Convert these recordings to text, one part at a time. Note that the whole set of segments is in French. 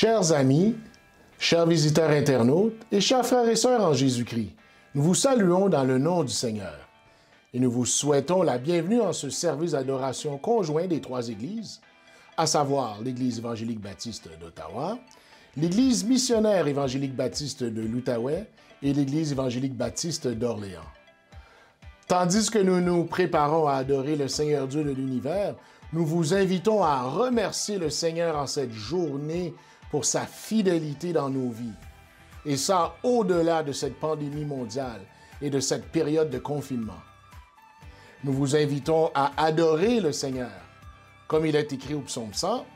Chers amis, chers visiteurs internautes et chers frères et sœurs en Jésus-Christ, nous vous saluons dans le nom du Seigneur et nous vous souhaitons la bienvenue en ce service d'adoration conjoint des trois églises, à savoir l'Église évangélique baptiste d'Ottawa, l'Église missionnaire évangélique baptiste de l'Outaouais et l'Église évangélique baptiste d'Orléans. Tandis que nous nous préparons à adorer le Seigneur Dieu de l'univers, nous vous invitons à remercier le Seigneur en cette journée pour sa fidélité dans nos vies. Et ça, au-delà de cette pandémie mondiale et de cette période de confinement. Nous vous invitons à adorer le Seigneur. Comme il est écrit au psaume 100,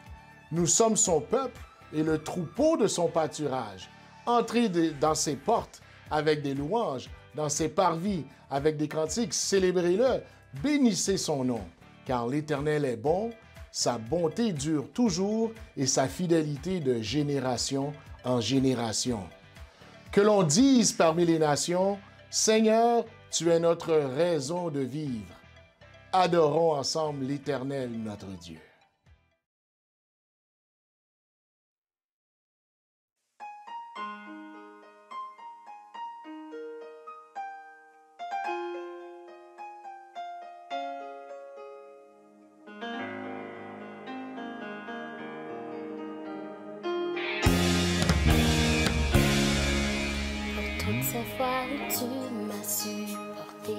nous sommes son peuple et le troupeau de son pâturage. Entrez dans ses portes avec des louanges, dans ses parvis avec des cantiques, célébrez-le, bénissez son nom, car l'Éternel est bon, sa bonté dure toujours et sa fidélité de génération en génération. Que l'on dise parmi les nations, Seigneur, tu es notre raison de vivre. Adorons ensemble l'Éternel, notre Dieu. Ces fois où tu m'as supporté,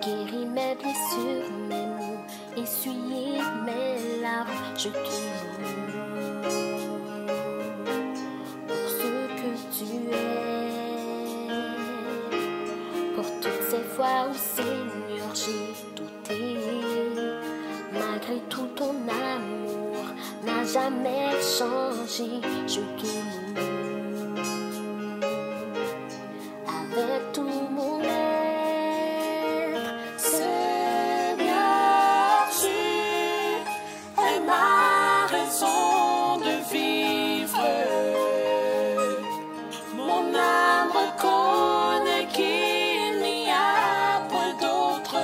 guéri mes blessures, mes maux, essuyé mes larmes, je te loue pour ce que tu es. Pour toutes ces fois où, Seigneur, j'ai douté, malgré tout ton amour n'a jamais changé, je te loue. Avec tout mon être, Seigneur, tu es ma raison de vivre. Mon âme reconnaît qu'il n'y a point d'autre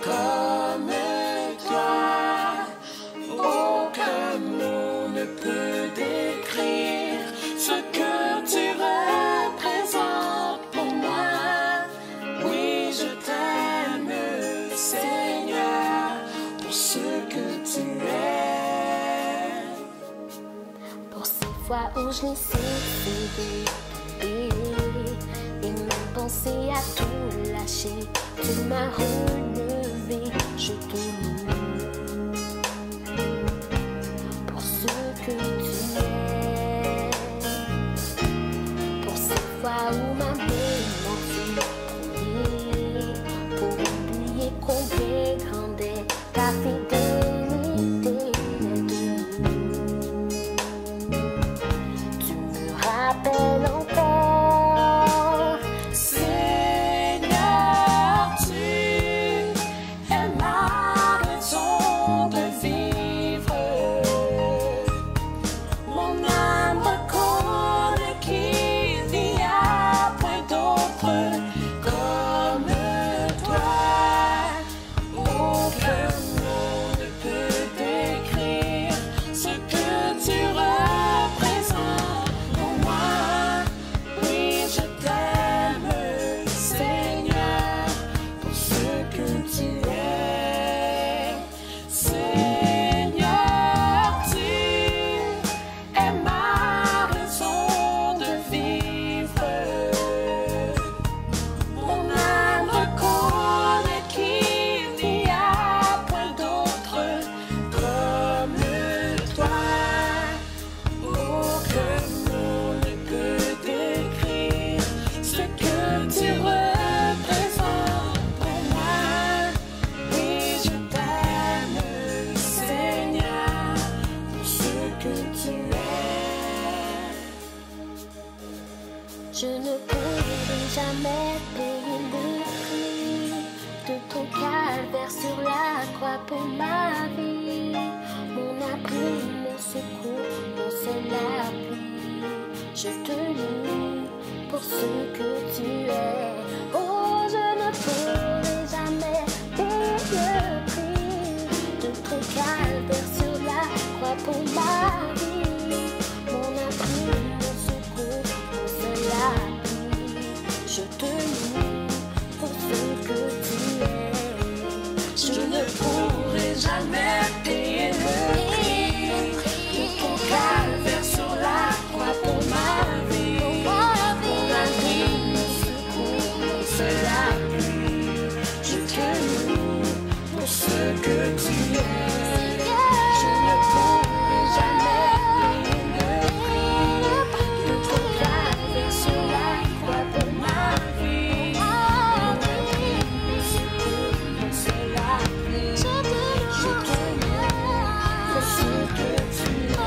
comme toi. Aucun mot ne peut décrire ce que tu représentes. Fois où je n'ai cessé de tomber et même pensé à tout lâcher, tu m'as relevé, je te loue pour ce que tu es. Pour ces fois où ma mémoire s'est brouillée, pour oublier combien grande est ta fidélité. Rappelle encore, Seigneur, tu es ma raison de vivre. Mon âme reconnaît qu'il n'y a point d'autre comme toi. Aucun mot ne peut décrire ce que tu représentes. Je ne pourrai jamais payer le prix de ton calvaire sur la croix pour ma vie. Mon abri, mon secours, mon seul appui. Je te loue pour ce que tu es. Oh, je ne pourrai jamais payer le prix de ton calvaire sur la croix pour ma vie. c'est la pluie. Je te loue pour ce que tu es. Je ne pourrai jamais payer le prix de ton calvaire sur la croix pour ma vie. Le secours, c'est la pluie. Je te loue pour ce que tu es.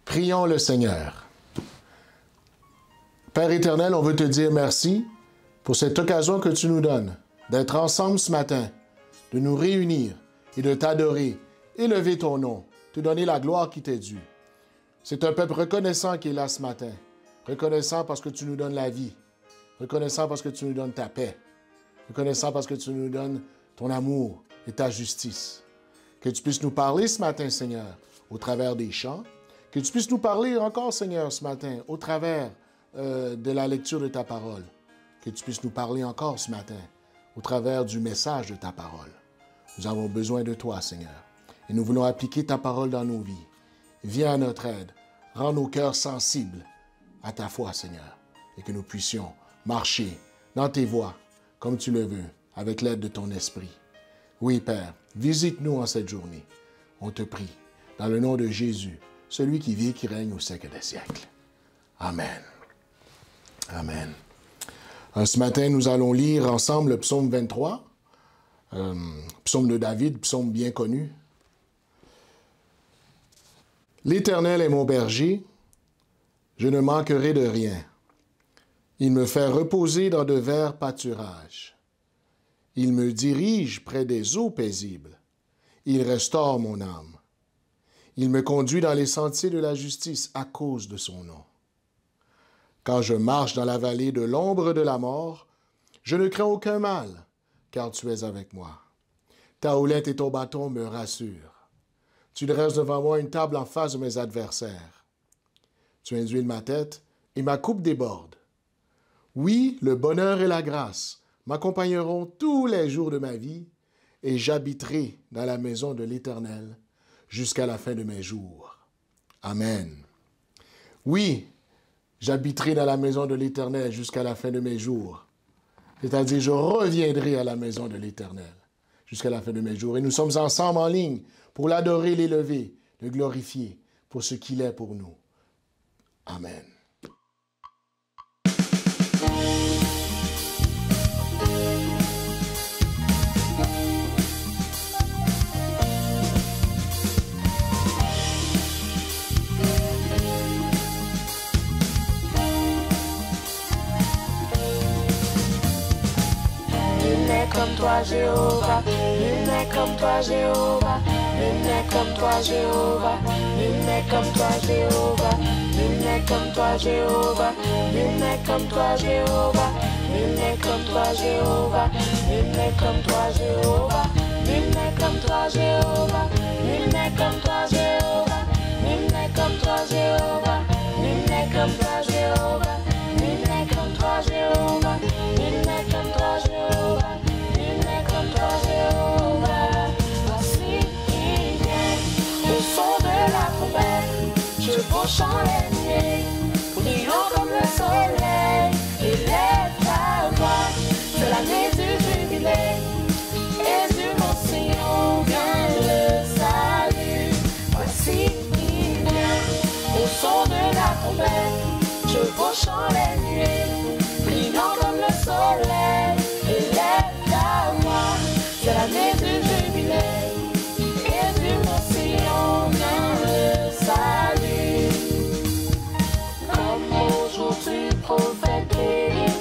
Prions le Seigneur. Père éternel, on veut te dire merci pour cette occasion que tu nous donnes d'être ensemble ce matin, de nous réunir et de t'adorer, élever ton nom, te donner la gloire qui t'est due. C'est un peuple reconnaissant qui est là ce matin, reconnaissant parce que tu nous donnes la vie, reconnaissant parce que tu nous donnes ta paix, reconnaissant parce que tu nous donnes ton amour et ta justice. Que tu puisses nous parler ce matin, Seigneur, au travers des chants, que tu puisses nous parler encore, Seigneur, ce matin, au travers de la lecture de ta parole. Que tu puisses nous parler encore ce matin, au travers du message de ta parole. Nous avons besoin de toi, Seigneur, et nous voulons appliquer ta parole dans nos vies. Viens à notre aide, rends nos cœurs sensibles à ta foi, Seigneur, et que nous puissions marcher dans tes voies, comme tu le veux, avec l'aide de ton esprit. Oui, Père, visite-nous en cette journée. On te prie, dans le nom de Jésus, celui qui vit et qui règne au siècle des siècles. Amen. Amen. Ce matin, nous allons lire ensemble le psaume 23, psaume de David, psaume bien connu. L'Éternel est mon berger, je ne manquerai de rien. Il me fait reposer dans de verts pâturages. Il me dirige près des eaux paisibles. Il restaure mon âme. Il me conduit dans les sentiers de la justice à cause de son nom. Quand je marche dans la vallée de l'ombre de la mort, je ne crains aucun mal, car tu es avec moi. Ta houlette et ton bâton me rassurent. Tu dresses devant moi une table en face de mes adversaires. Tu induis ma tête et ma coupe déborde. Oui, le bonheur et la grâce m'accompagneront tous les jours de ma vie, et j'habiterai dans la maison de l'Éternel jusqu'à la fin de mes jours. Amen. Oui, j'habiterai dans la maison de l'Éternel jusqu'à la fin de mes jours. C'est-à-dire, je reviendrai à la maison de l'Éternel jusqu'à la fin de mes jours. Et nous sommes ensemble en ligne pour l'adorer, l'élever, le glorifier pour ce qu'il est pour nous. Amen. Comme toi Jéhovah, nul n'est comme toi Jéhovah, nul n'est comme toi Jéhovah, nul n'est comme toi Jéhovah, nul n'est comme toi Jéhovah, nul n'est comme toi Jéhovah, nul n'est comme toi Jéhovah, nul n'est comme toi Jéhovah, nul n'est comme toi Jéhovah, nul n'est comme toi Jéhovah, nul n'est comme toi Jéhovah, nul n'est comme toi Jéhovah, nul n'est comme toi Jéhovah. chants les nuées, brillant comme le soleil, élève ta voix, c'est l'année du jubilé, et du mont Sion vient le salut. Voici il vient, au son de la trompette, chevaux chantent les nuées, brillant comme le soleil, élève ta voix, c'est l'année du jubilé, et du mont Sion vient le salut. Comme au jour du prophète Élie,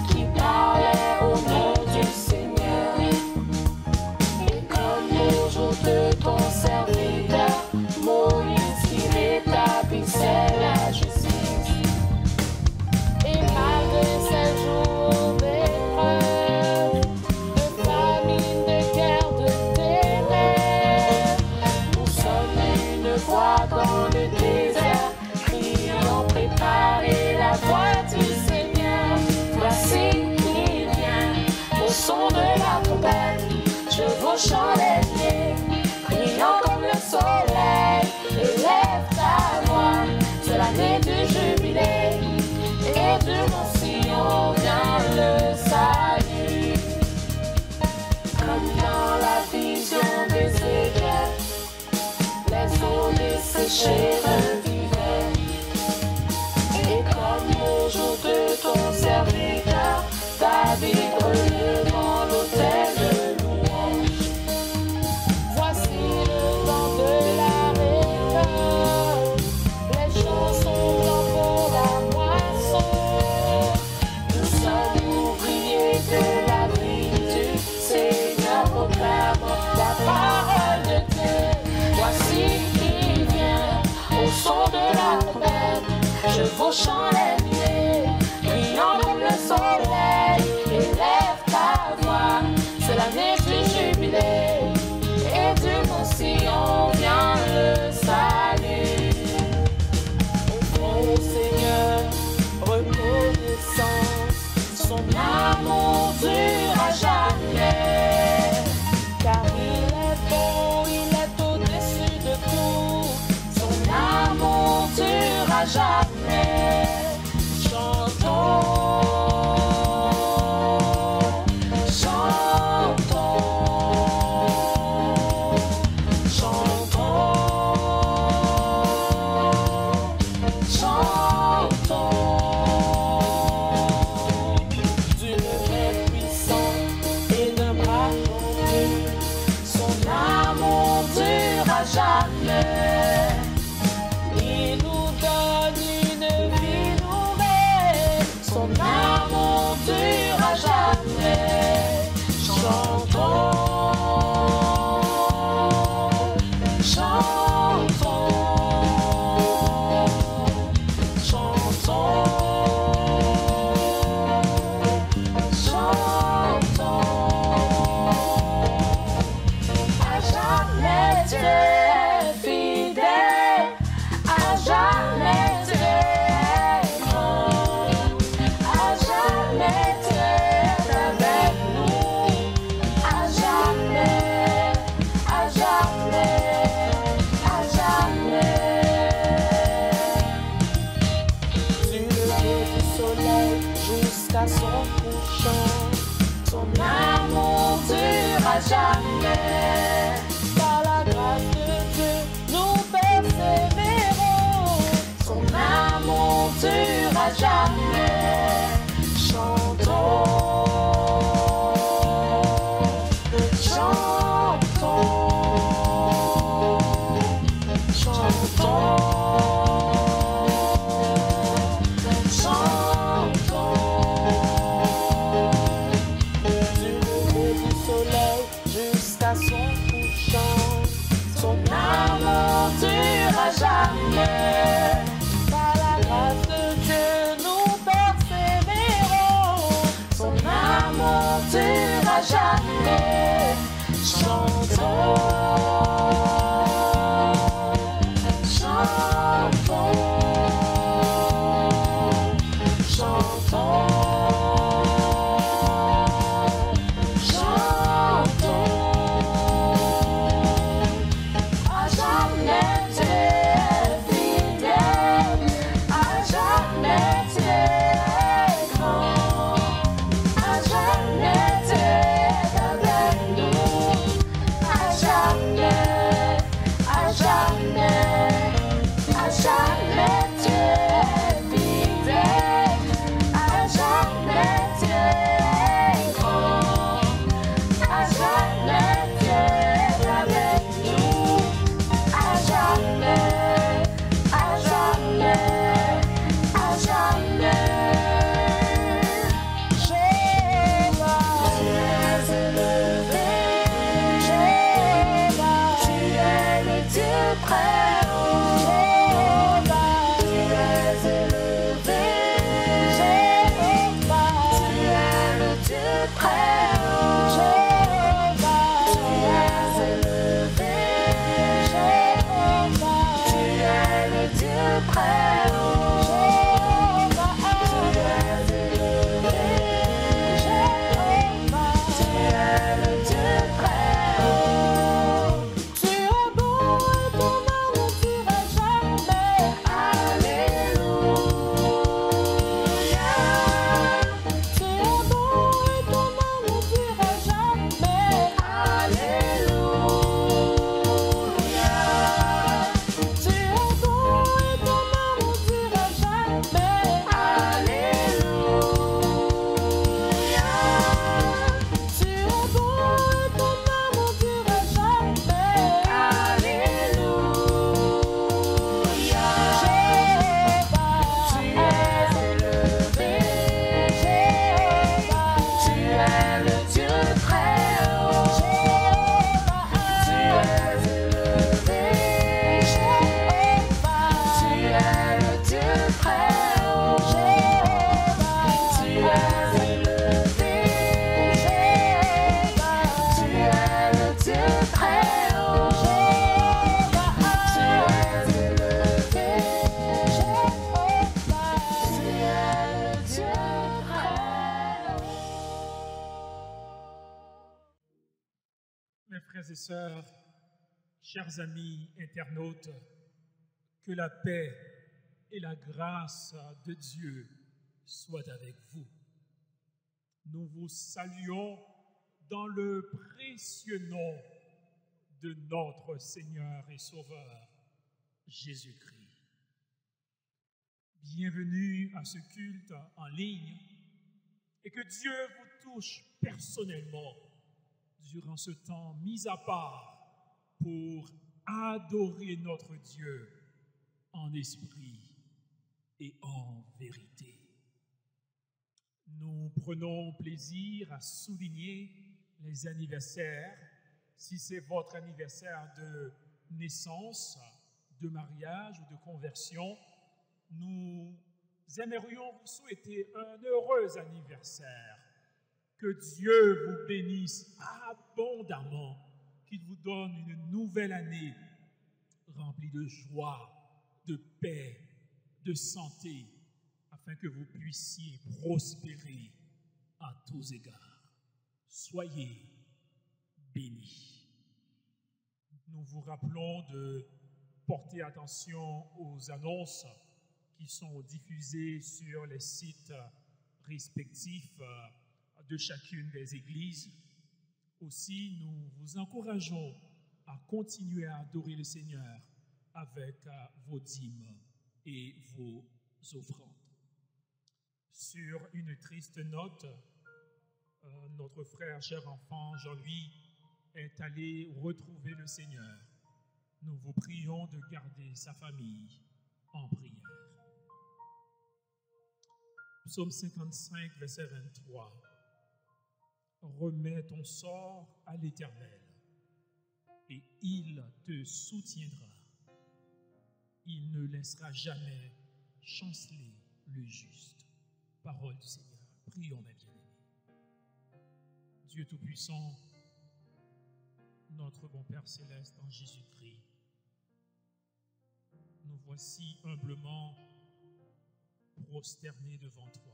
qui parlait au nom du Seigneur, et comme au jour de ton serviteur Moïse, qui rétablissait la justice. Et malgré ces jours d'épreuve, de famine, de guerre, de ténèbres, nous sommes une voix dans le désert, criant, préparez la voie du Seigneur. Voici il vient, au son de la trompette, chevaux chantent les nuées, brillant comme le soleil, élève ta voix, c'est l'année du jubilé, et du mont Sion vient le salut. Comme dans la vision d'Ézéchiel, les eaux desséchées revivaient, et comme au jour de ton serviteur David, relevant l'autel de louange. Voici le temps de la récolte, les chansons blancs pour la moisson. Nous sommes ouvriers de la vie du Seigneur, proclamant la parole de Dieu. Voici il vient, au son de la trompette, chevaux chantent les nuées, brillant comme le soleil, élève ta voix, c'est l'année du jubilé, et du mont Sion vient le salut. Offrons au Seigneur reconnaissance, son amour dure à jamais, car il est bon, il est au-dessus de tout, son amour dure à jamais. Chantons, chantons, chantons, chantons. Dieu est puissant et d'un bras tendu, son amour dure à jamais. Il nous donne une vie nouvelle, son amour dure à jamais. Chantons, chantons, chantons, chantons. À jamais Dieu est fidèle, à jamais Dieu est grand, à jamais Dieu est avec nous, à jamais, à jamais, à jamais. Du lever du soleil jusqu'à son couchant, son amour dure à jamais. Par la grâce de Dieu, nous persévérons, son amour dure à jamais. Chantons, chantons, chantons, chantons. Du lever du soleil jusqu'à son couchant, son amour dure à jamais. Par la grâce de Dieu, nous persévérons, son amour dure à jamais. Chantons, chantons, chantons, chantons. À jamais Dieu est fidèle. frères et sœurs, chers amis internautes, que la paix et la grâce de Dieu soient avec vous. Nous vous saluons dans le précieux nom de notre Seigneur et Sauveur, Jésus-Christ. Bienvenue à ce culte en ligne et que Dieu vous touche personnellement durant ce temps mis à part pour adorer notre Dieu en esprit et en vérité. Nous prenons plaisir à souligner les anniversaires. Si c'est votre anniversaire de naissance, de mariage ou de conversion, nous aimerions vous souhaiter un heureux anniversaire. Que Dieu vous bénisse abondamment, qu'il vous donne une nouvelle année remplie de joie, de paix, de santé, afin que vous puissiez prospérer à tous égards. Soyez bénis. Nous vous rappelons de porter attention aux annonces qui sont diffusées sur les sites respectifs de chacune des églises. Aussi, nous vous encourageons à continuer à adorer le Seigneur avec vos dîmes et vos offrandes. Sur une triste note, notre frère, cher enfant, Jean-Louis, est allé retrouver le Seigneur. Nous vous prions de garder sa famille en prière. Psaume 55, verset 23. Remets ton sort à l'Éternel et il te soutiendra. Il ne laissera jamais chanceler le juste. Parole du Seigneur. Prions, mes bien-aimés. Dieu Tout-Puissant, notre bon Père Céleste en Jésus-Christ, nous voici humblement prosternés devant toi.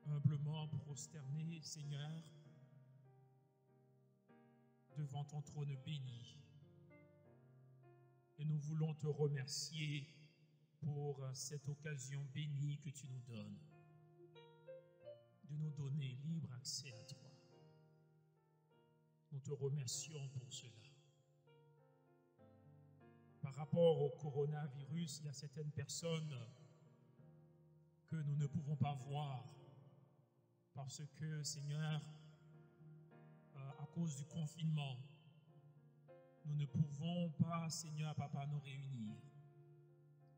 Humblement prosternés, Seigneur, devant ton trône béni. Et nous voulons te remercier pour cette occasion bénie que tu nous donnes, de nous donner libre accès à toi. Nous te remercions pour cela. Par rapport au coronavirus, il y a certaines personnes que nous ne pouvons pas voir parce que, Seigneur, à cause du confinement, nous ne pouvons pas, Seigneur, Papa, nous réunir.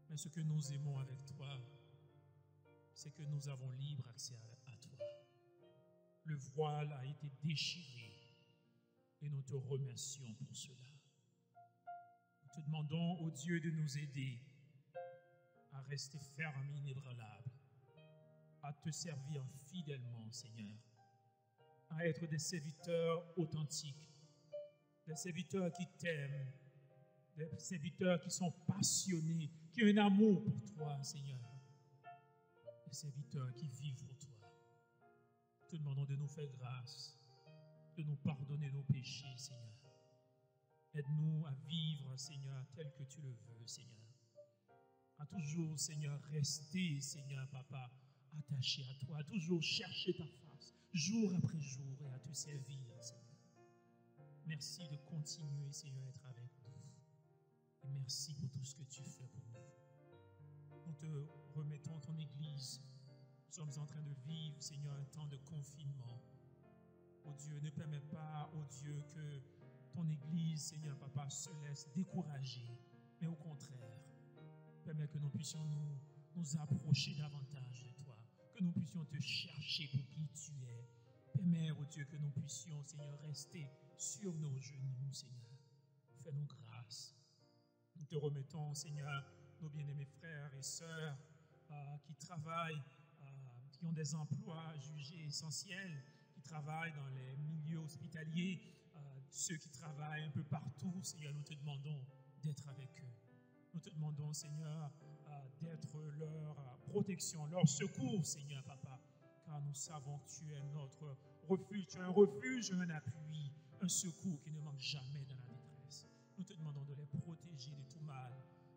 Mais ce que nous aimons avec toi, c'est que nous avons libre accès à toi. Le voile a été déchiré et nous te remercions pour cela. Nous te demandons, ô Dieu, de nous aider à rester fermes, inébranlables, à te servir fidèlement, Seigneur, à être des serviteurs authentiques, des serviteurs qui t'aiment, des serviteurs qui sont passionnés, qui ont un amour pour toi, Seigneur, des serviteurs qui vivent pour toi. Nous te demandons de nous faire grâce, de nous pardonner nos péchés, Seigneur. Aide-nous à vivre, Seigneur, tel que tu le veux, Seigneur. À toujours, Seigneur, rester, Seigneur, Papa, attaché à toi, à toujours chercher ta face, jour après jour, et à te servir, Seigneur. Merci de continuer, Seigneur, à être avec nous. Et merci pour tout ce que tu fais pour nous. Nous te remettons ton Église. Nous sommes en train de vivre, Seigneur, un temps de confinement. Oh Dieu, ne permets pas, oh Dieu, que ton Église, Seigneur, Papa, se laisse décourager. Mais au contraire, permets que nous puissions nous approcher davantage de toi. Que nous puissions te chercher pour qui tu es. Permets, oh Dieu, que nous puissions, Seigneur, rester sur nos genoux, Seigneur. Fais-nous grâce. Nous te remettons, Seigneur, nos bien-aimés frères et sœurs qui travaillent, qui ont des emplois jugés essentiels, qui travaillent dans les milieux hospitaliers, ceux qui travaillent un peu partout, Seigneur, nous te demandons d'être avec eux. Nous te demandons, Seigneur, d'être leur protection, leur secours, Seigneur, Papa, car nous savons que tu es notre refuge, tu es un refuge, un appui, un secours qui ne manque jamais dans la détresse. Nous te demandons de les protéger de tout mal,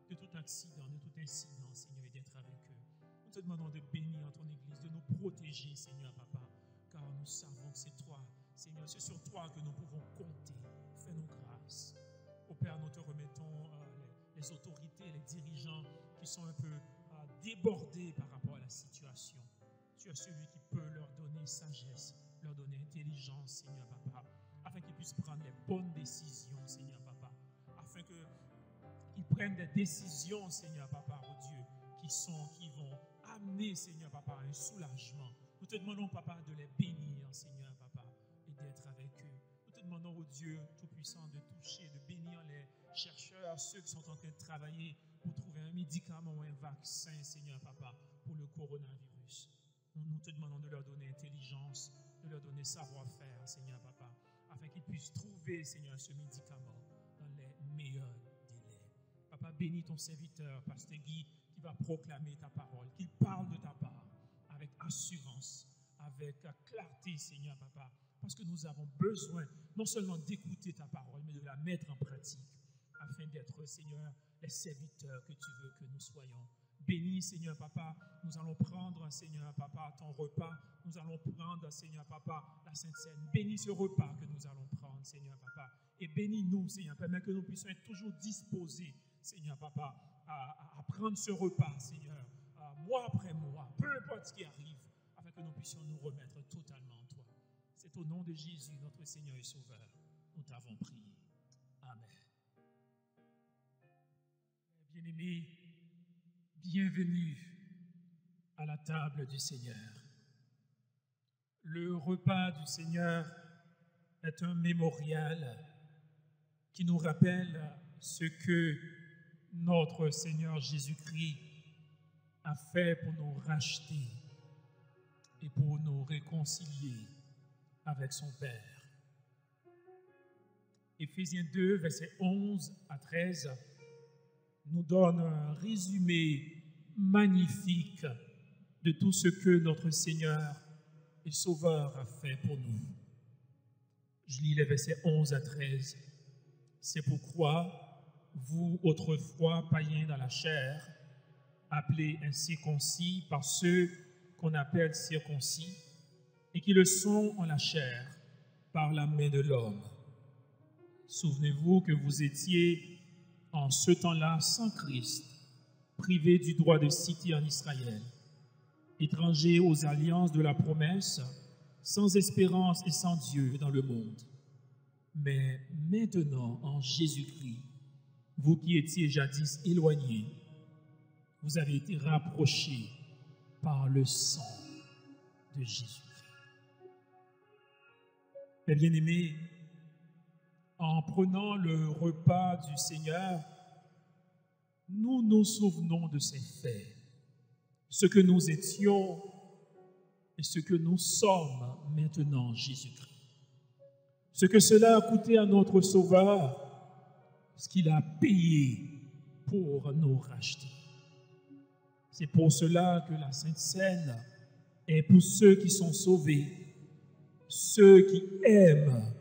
de tout accident, de tout incident, Seigneur, et d'être avec eux. Nous te demandons de bénir ton Église, de nous protéger, Seigneur, Papa, car nous savons que c'est toi, Seigneur, c'est sur toi que nous pouvons compter. Fais-nous grâce. Au Père, nous te remettons les autorités, les dirigeants qui sont un peu débordés par rapport à la situation. Tu es celui qui peut leur donner sagesse, leur donner intelligence, Seigneur Papa, afin qu'ils puissent prendre les bonnes décisions, Seigneur Papa, afin qu'ils prennent des décisions, Seigneur Papa, oh Dieu, qui vont amener, Seigneur Papa, un soulagement. Nous te demandons, Papa, de les bénir, Seigneur Papa, et d'être avec eux. Nous te demandons, oh Dieu Tout-Puissant, de toucher, de bénir les chercheurs, ceux qui sont en train de travailler pour trouver un médicament ou un vaccin, Seigneur Papa, pour le coronavirus. Nous te demandons de leur donner intelligence, de leur donner savoir-faire, Seigneur Papa, afin qu'ils puissent trouver, Seigneur, ce médicament dans les meilleurs délais. Papa, bénis ton serviteur, Pasteur Guy, qui va proclamer ta parole, qu'il parle de ta part avec assurance, avec clarté, Seigneur Papa, parce que nous avons besoin non seulement d'écouter ta parole, mais de la mettre en pratique, afin d'être, Seigneur, les serviteurs que tu veux que nous soyons. Bénis, Seigneur Papa, nous allons prendre, Seigneur Papa, ton repas. Nous allons prendre, Seigneur Papa, la Sainte Seine. Bénis ce repas que nous allons prendre, Seigneur Papa. Et bénis-nous, Seigneur, permets que nous puissions être toujours disposés, Seigneur Papa, à prendre ce repas, Seigneur, mois après mois, peu importe ce qui arrive, afin que nous puissions nous remettre totalement en toi. C'est au nom de Jésus, notre Seigneur et Sauveur, nous t'avons prié. Amen. Bien-aimés, bienvenue à la table du Seigneur. Le repas du Seigneur est un mémorial qui nous rappelle ce que notre Seigneur Jésus-Christ a fait pour nous racheter et pour nous réconcilier avec son Père. Éphésiens 2, versets 11 à 13, nous donne un résumé magnifique de tout ce que notre Seigneur et Sauveur a fait pour nous. Je lis les versets 11 à 13. C'est pourquoi vous, autrefois païens dans la chair, appelés incirconcis par ceux qu'on appelle circoncis, et qui le sont en la chair par la main de l'homme. Souvenez-vous que vous étiez en ce temps-là sans Christ, privés du droit de cité en Israël, étrangers aux alliances de la promesse, sans espérance et sans Dieu dans le monde. Mais maintenant, en Jésus-Christ, vous qui étiez jadis éloignés, vous avez été rapprochés par le sang de Jésus-Christ. Mes bien-aimés, en prenant le repas du Seigneur, nous nous souvenons de ces faits, ce que nous étions et ce que nous sommes maintenant en Jésus-Christ. Ce que cela a coûté à notre Sauveur, ce qu'il a payé pour nous racheter. C'est pour cela que la Sainte Seine est pour ceux qui sont sauvés, ceux qui aiment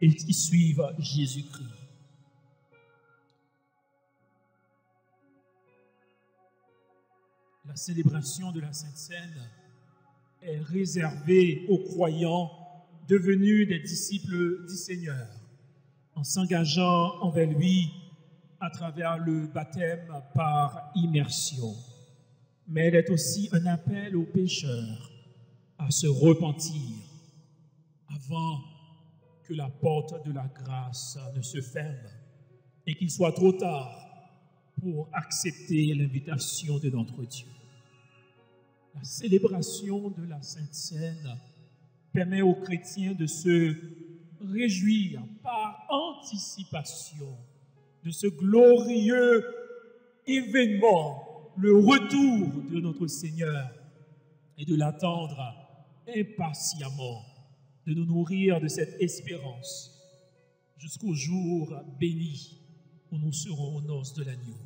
et qui suivent Jésus-Christ. La célébration de la Sainte Seine est réservée aux croyants devenus des disciples du Seigneur, en s'engageant envers lui à travers le baptême par immersion. Mais elle est aussi un appel aux pécheurs à se repentir avant que la porte de la grâce ne se ferme et qu'il soit trop tard pour accepter l'invitation de notre Dieu. La célébration de la Sainte Seine permet aux chrétiens de se réjouir par anticipation de ce glorieux événement, le retour de notre Seigneur, et de l'attendre impatiemment, de nous nourrir de cette espérance jusqu'au jour béni où nous serons aux noces de l'agneau.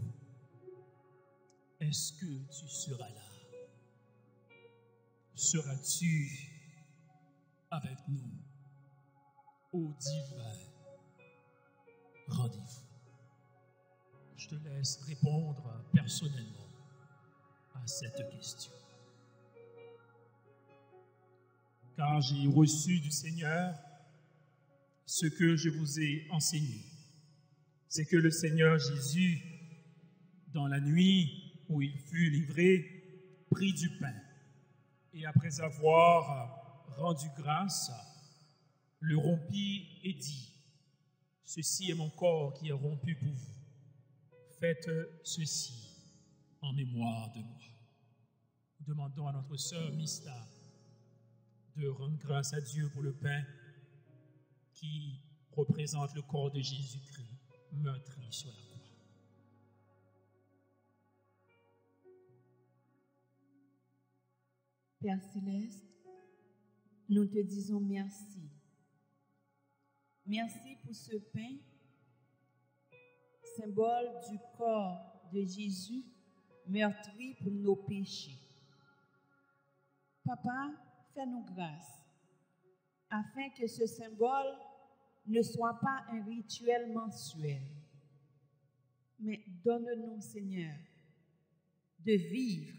Est-ce que tu seras là? Seras-tu avec nous au divin rendez-vous. Je te laisse répondre personnellement à cette question. Car j'ai reçu du Seigneur ce que je vous ai enseigné. C'est que le Seigneur Jésus, dans la nuit où il fut livré, prit du pain et après avoir rendu grâce, le rompit et dit, « Ceci est mon corps qui est rompu pour vous. Faites ceci en mémoire de moi. » Nous demandons à notre sœur Mista de rendre grâce à Dieu pour le pain qui représente le corps de Jésus-Christ meurtri sur la croix. Père Céleste, nous te disons merci. Merci pour ce pain, symbole du corps de Jésus meurtri pour nos péchés. Papa, fais-nous grâce, afin que ce symbole ne soit pas un rituel mensuel, mais donne-nous, Seigneur, de vivre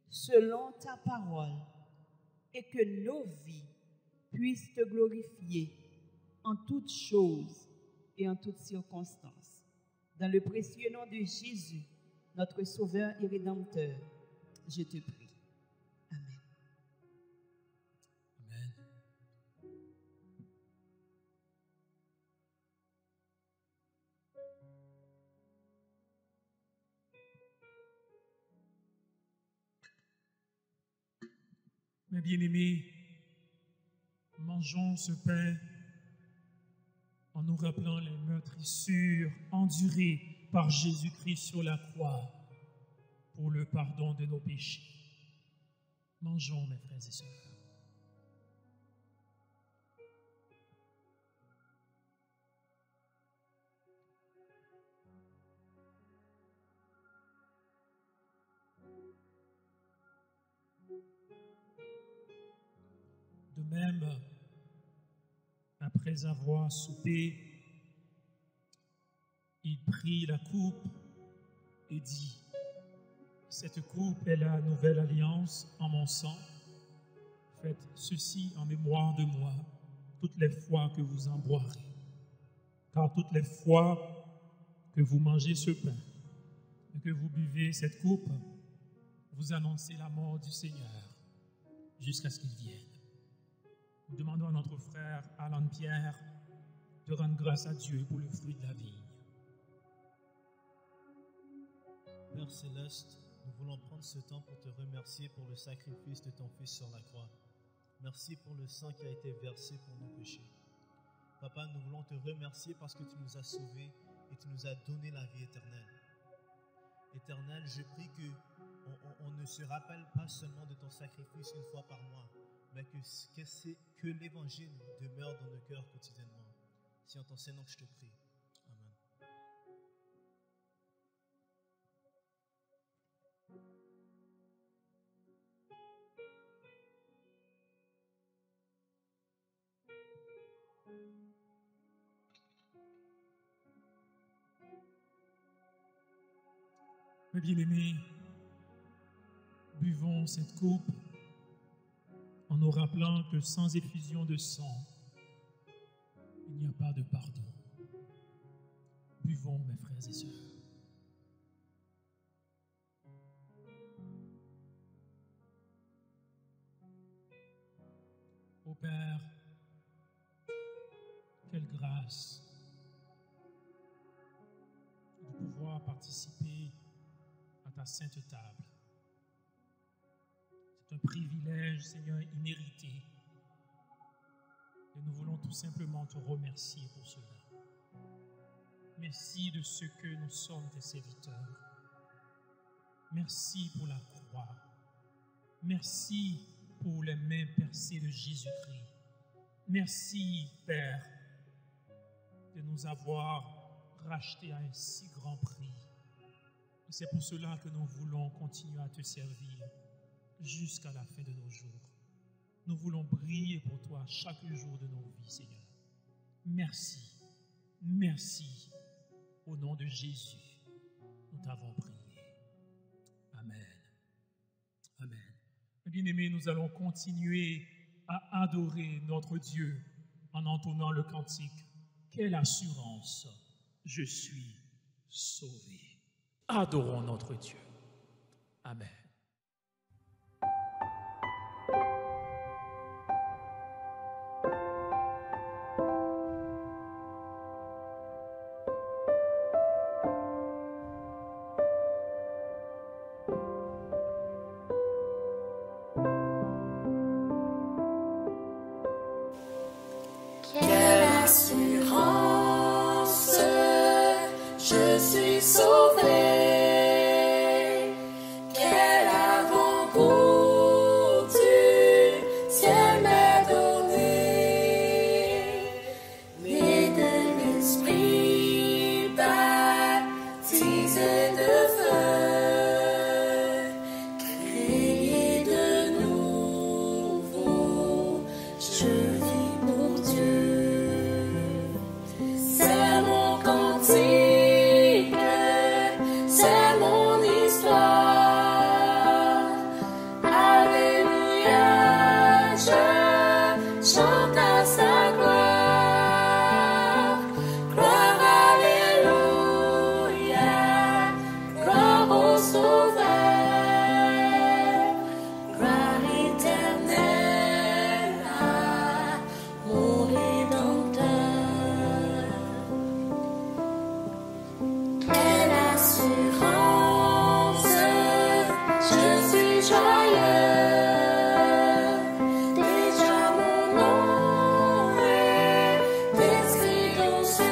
selon ta parole et que nos vies puissent te glorifier en toutes choses et en toutes circonstances. Dans le précieux nom de Jésus, notre Sauveur et Rédempteur, je te prie. Amen. Amen. Mes bien-aimés, mangeons ce pain en nous rappelant les meurtrissures endurées par Jésus-Christ sur la croix pour le pardon de nos péchés. Mangeons, mes frères et sœurs. De même, après avoir soupé, il prit la coupe et dit, « Cette coupe est la nouvelle alliance en mon sang. Faites ceci en mémoire de moi toutes les fois que vous en boirez. Car toutes les fois que vous mangez ce pain et que vous buvez cette coupe, vous annoncez la mort du Seigneur jusqu'à ce qu'il vienne. » Nous demandons à notre frère Alan Pierre de rendre grâce à Dieu pour le fruit de la vigne. Père Céleste, nous voulons prendre ce temps pour te remercier pour le sacrifice de ton Fils sur la croix. Merci pour le sang qui a été versé pour nos péchés. Papa, nous voulons te remercier parce que tu nous as sauvés et tu nous as donné la vie éternelle. Éternel, je prie qu'on ne se rappelle pas seulement de ton sacrifice une fois par mois, mais que l'évangile demeure dans nos cœurs quotidiennement. C'est en ton Saint-Nom que je te prie. Amen. Mes bien-aimés, buvons cette coupe en nous rappelant que sans effusion de sang, il n'y a pas de pardon. Buvons, mes frères et sœurs. Ô Père, quelle grâce de pouvoir participer à ta sainte table. C'est un privilège, Seigneur, immérité. Et nous voulons tout simplement te remercier pour cela. Merci de ce que nous sommes tes serviteurs. Merci pour la croix. Merci pour les mains percées de Jésus-Christ. Merci, Père, de nous avoir rachetés à un si grand prix. Et c'est pour cela que nous voulons continuer à te servir jusqu'à la fin de nos jours. nous voulons briller pour toi chaque jour de nos vies, Seigneur. Merci. Merci. Au nom de Jésus, nous t'avons prié. Amen. Amen. Bien-aimés, nous allons continuer à adorer notre Dieu en entonnant le cantique. Quelle assurance, je suis sauvé. Adorons notre Dieu. Amen. Quelle assurance, je suis sauvé. Quel avant-goût du ciel m'est donné. Né de l'esprit, baptisé de feu, créé de nouveau, je vis pour Dieu. C'est mon cantique, c'est mon histoire. Alléluia, je chante à sa gloire. Gloire, alléluia, gloire au Sauveur. Gloire éternelle à mon Rédempteur. Quelle assurance, je suis joyeux. Déjà mon nom est inscrit dans cieux.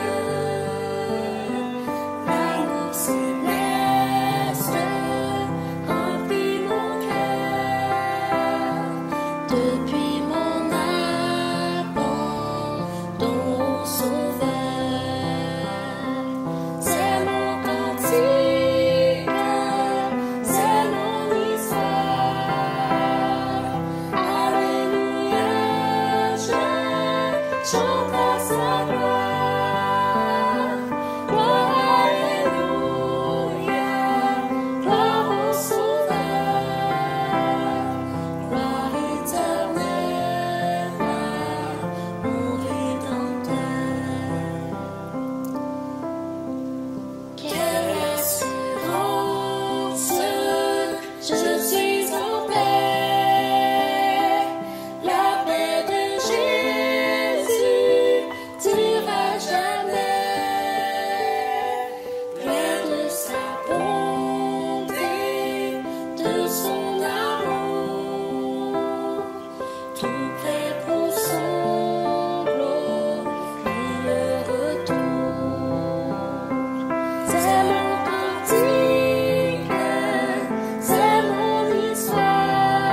L'amour céleste remplit mon cœur. Depuis mon abandon au Sauveur. C'est mon cantique, c'est mon histoire. Alléluia, je chante à sa gloire. Gloire, alléluia, gloire au Sauveur. Gloire éternelle à mon Rédempteur. Quelle assurance, je suis en paix. La paix de Jésus dura jamais. Plein de sa bonté, de son amour, tout prêt pour son glorieux retour. C'est mon cantique, c'est mon histoire.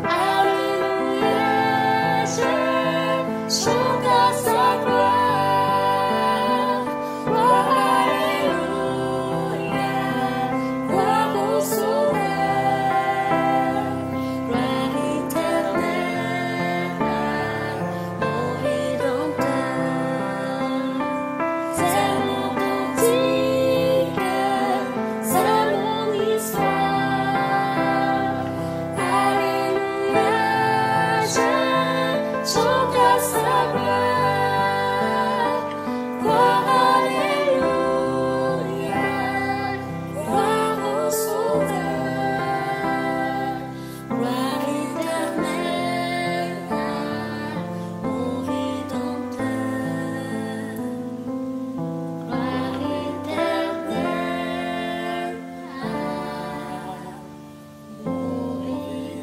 Alléluia, je chante à sa gloire. Gloire, alléluia, gloire au Sauveur. Gloire éternelle à mon Rédempteur. C'est mon cantique, c'est mon histoire. Alléluia, je chante à sa gloire. Gloire, alléluia, gloire au Sauveur. Gloire éternelle à mon Rédempteur. Gloire éternelle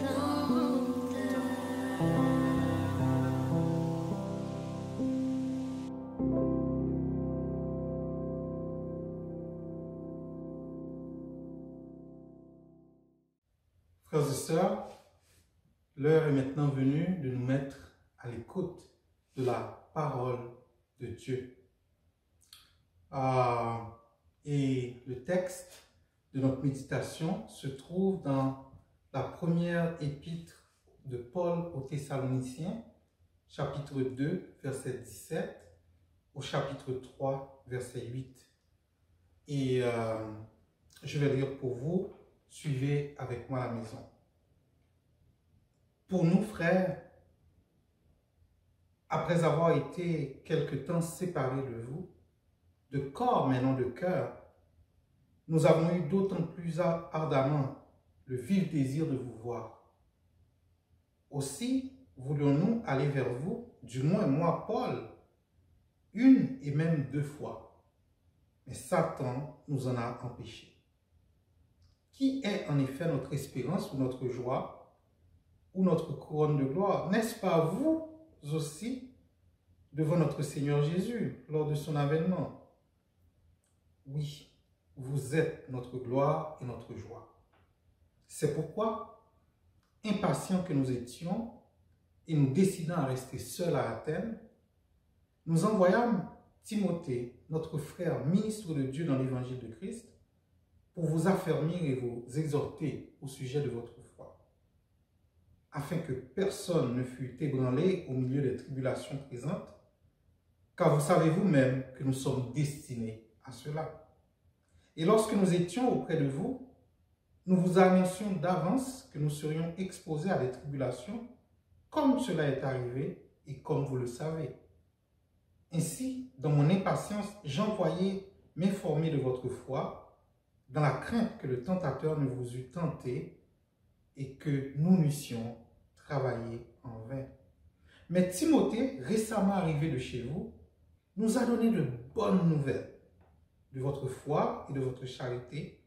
à mon Frères et sœurs, l'heure est maintenant venue de nous mettre à l'écoute de la parole de Dieu. Et le texte de notre méditation se trouve dans la première épître de Paul aux Thessaloniciens, chapitre 2, verset 17, au chapitre 3, verset 8. Et je vais lire pour vous, suivez avec moi à la maison. Pour nous, frères, après avoir été quelque temps séparés de vous, de corps mais non de cœur, nous avons eu d'autant plus ardemment le vif désir de vous voir. Aussi, voulions-nous aller vers vous, du moins moi, Paul, une et même 2 fois. Mais Satan nous en a empêchés. Qui est en effet notre espérance ou notre joie ou notre couronne de gloire? N'est-ce pas vous aussi devant notre Seigneur Jésus lors de son avènement? Oui, vous êtes notre gloire et notre joie. C'est pourquoi, impatients que nous étions et nous décidant à rester seuls à Athènes, nous envoyâmes Timothée, notre frère, ministre de Dieu dans l'évangile de Christ, pour vous affermir et vous exhorter au sujet de votre foi, afin que personne ne fût ébranlé au milieu des tribulations présentes, car vous savez vous-même que nous sommes destinés à cela. Et lorsque nous étions auprès de vous, nous vous annoncions d'avance que nous serions exposés à des tribulations, comme cela est arrivé et comme vous le savez. Ainsi, dans mon impatience, j'envoyais m'informer de votre foi, dans la crainte que le tentateur ne vous eût tenté et que nous n'eussions travaillé en vain. Mais Timothée, récemment arrivé de chez vous, nous a donné de bonnes nouvelles de votre foi et de votre charité,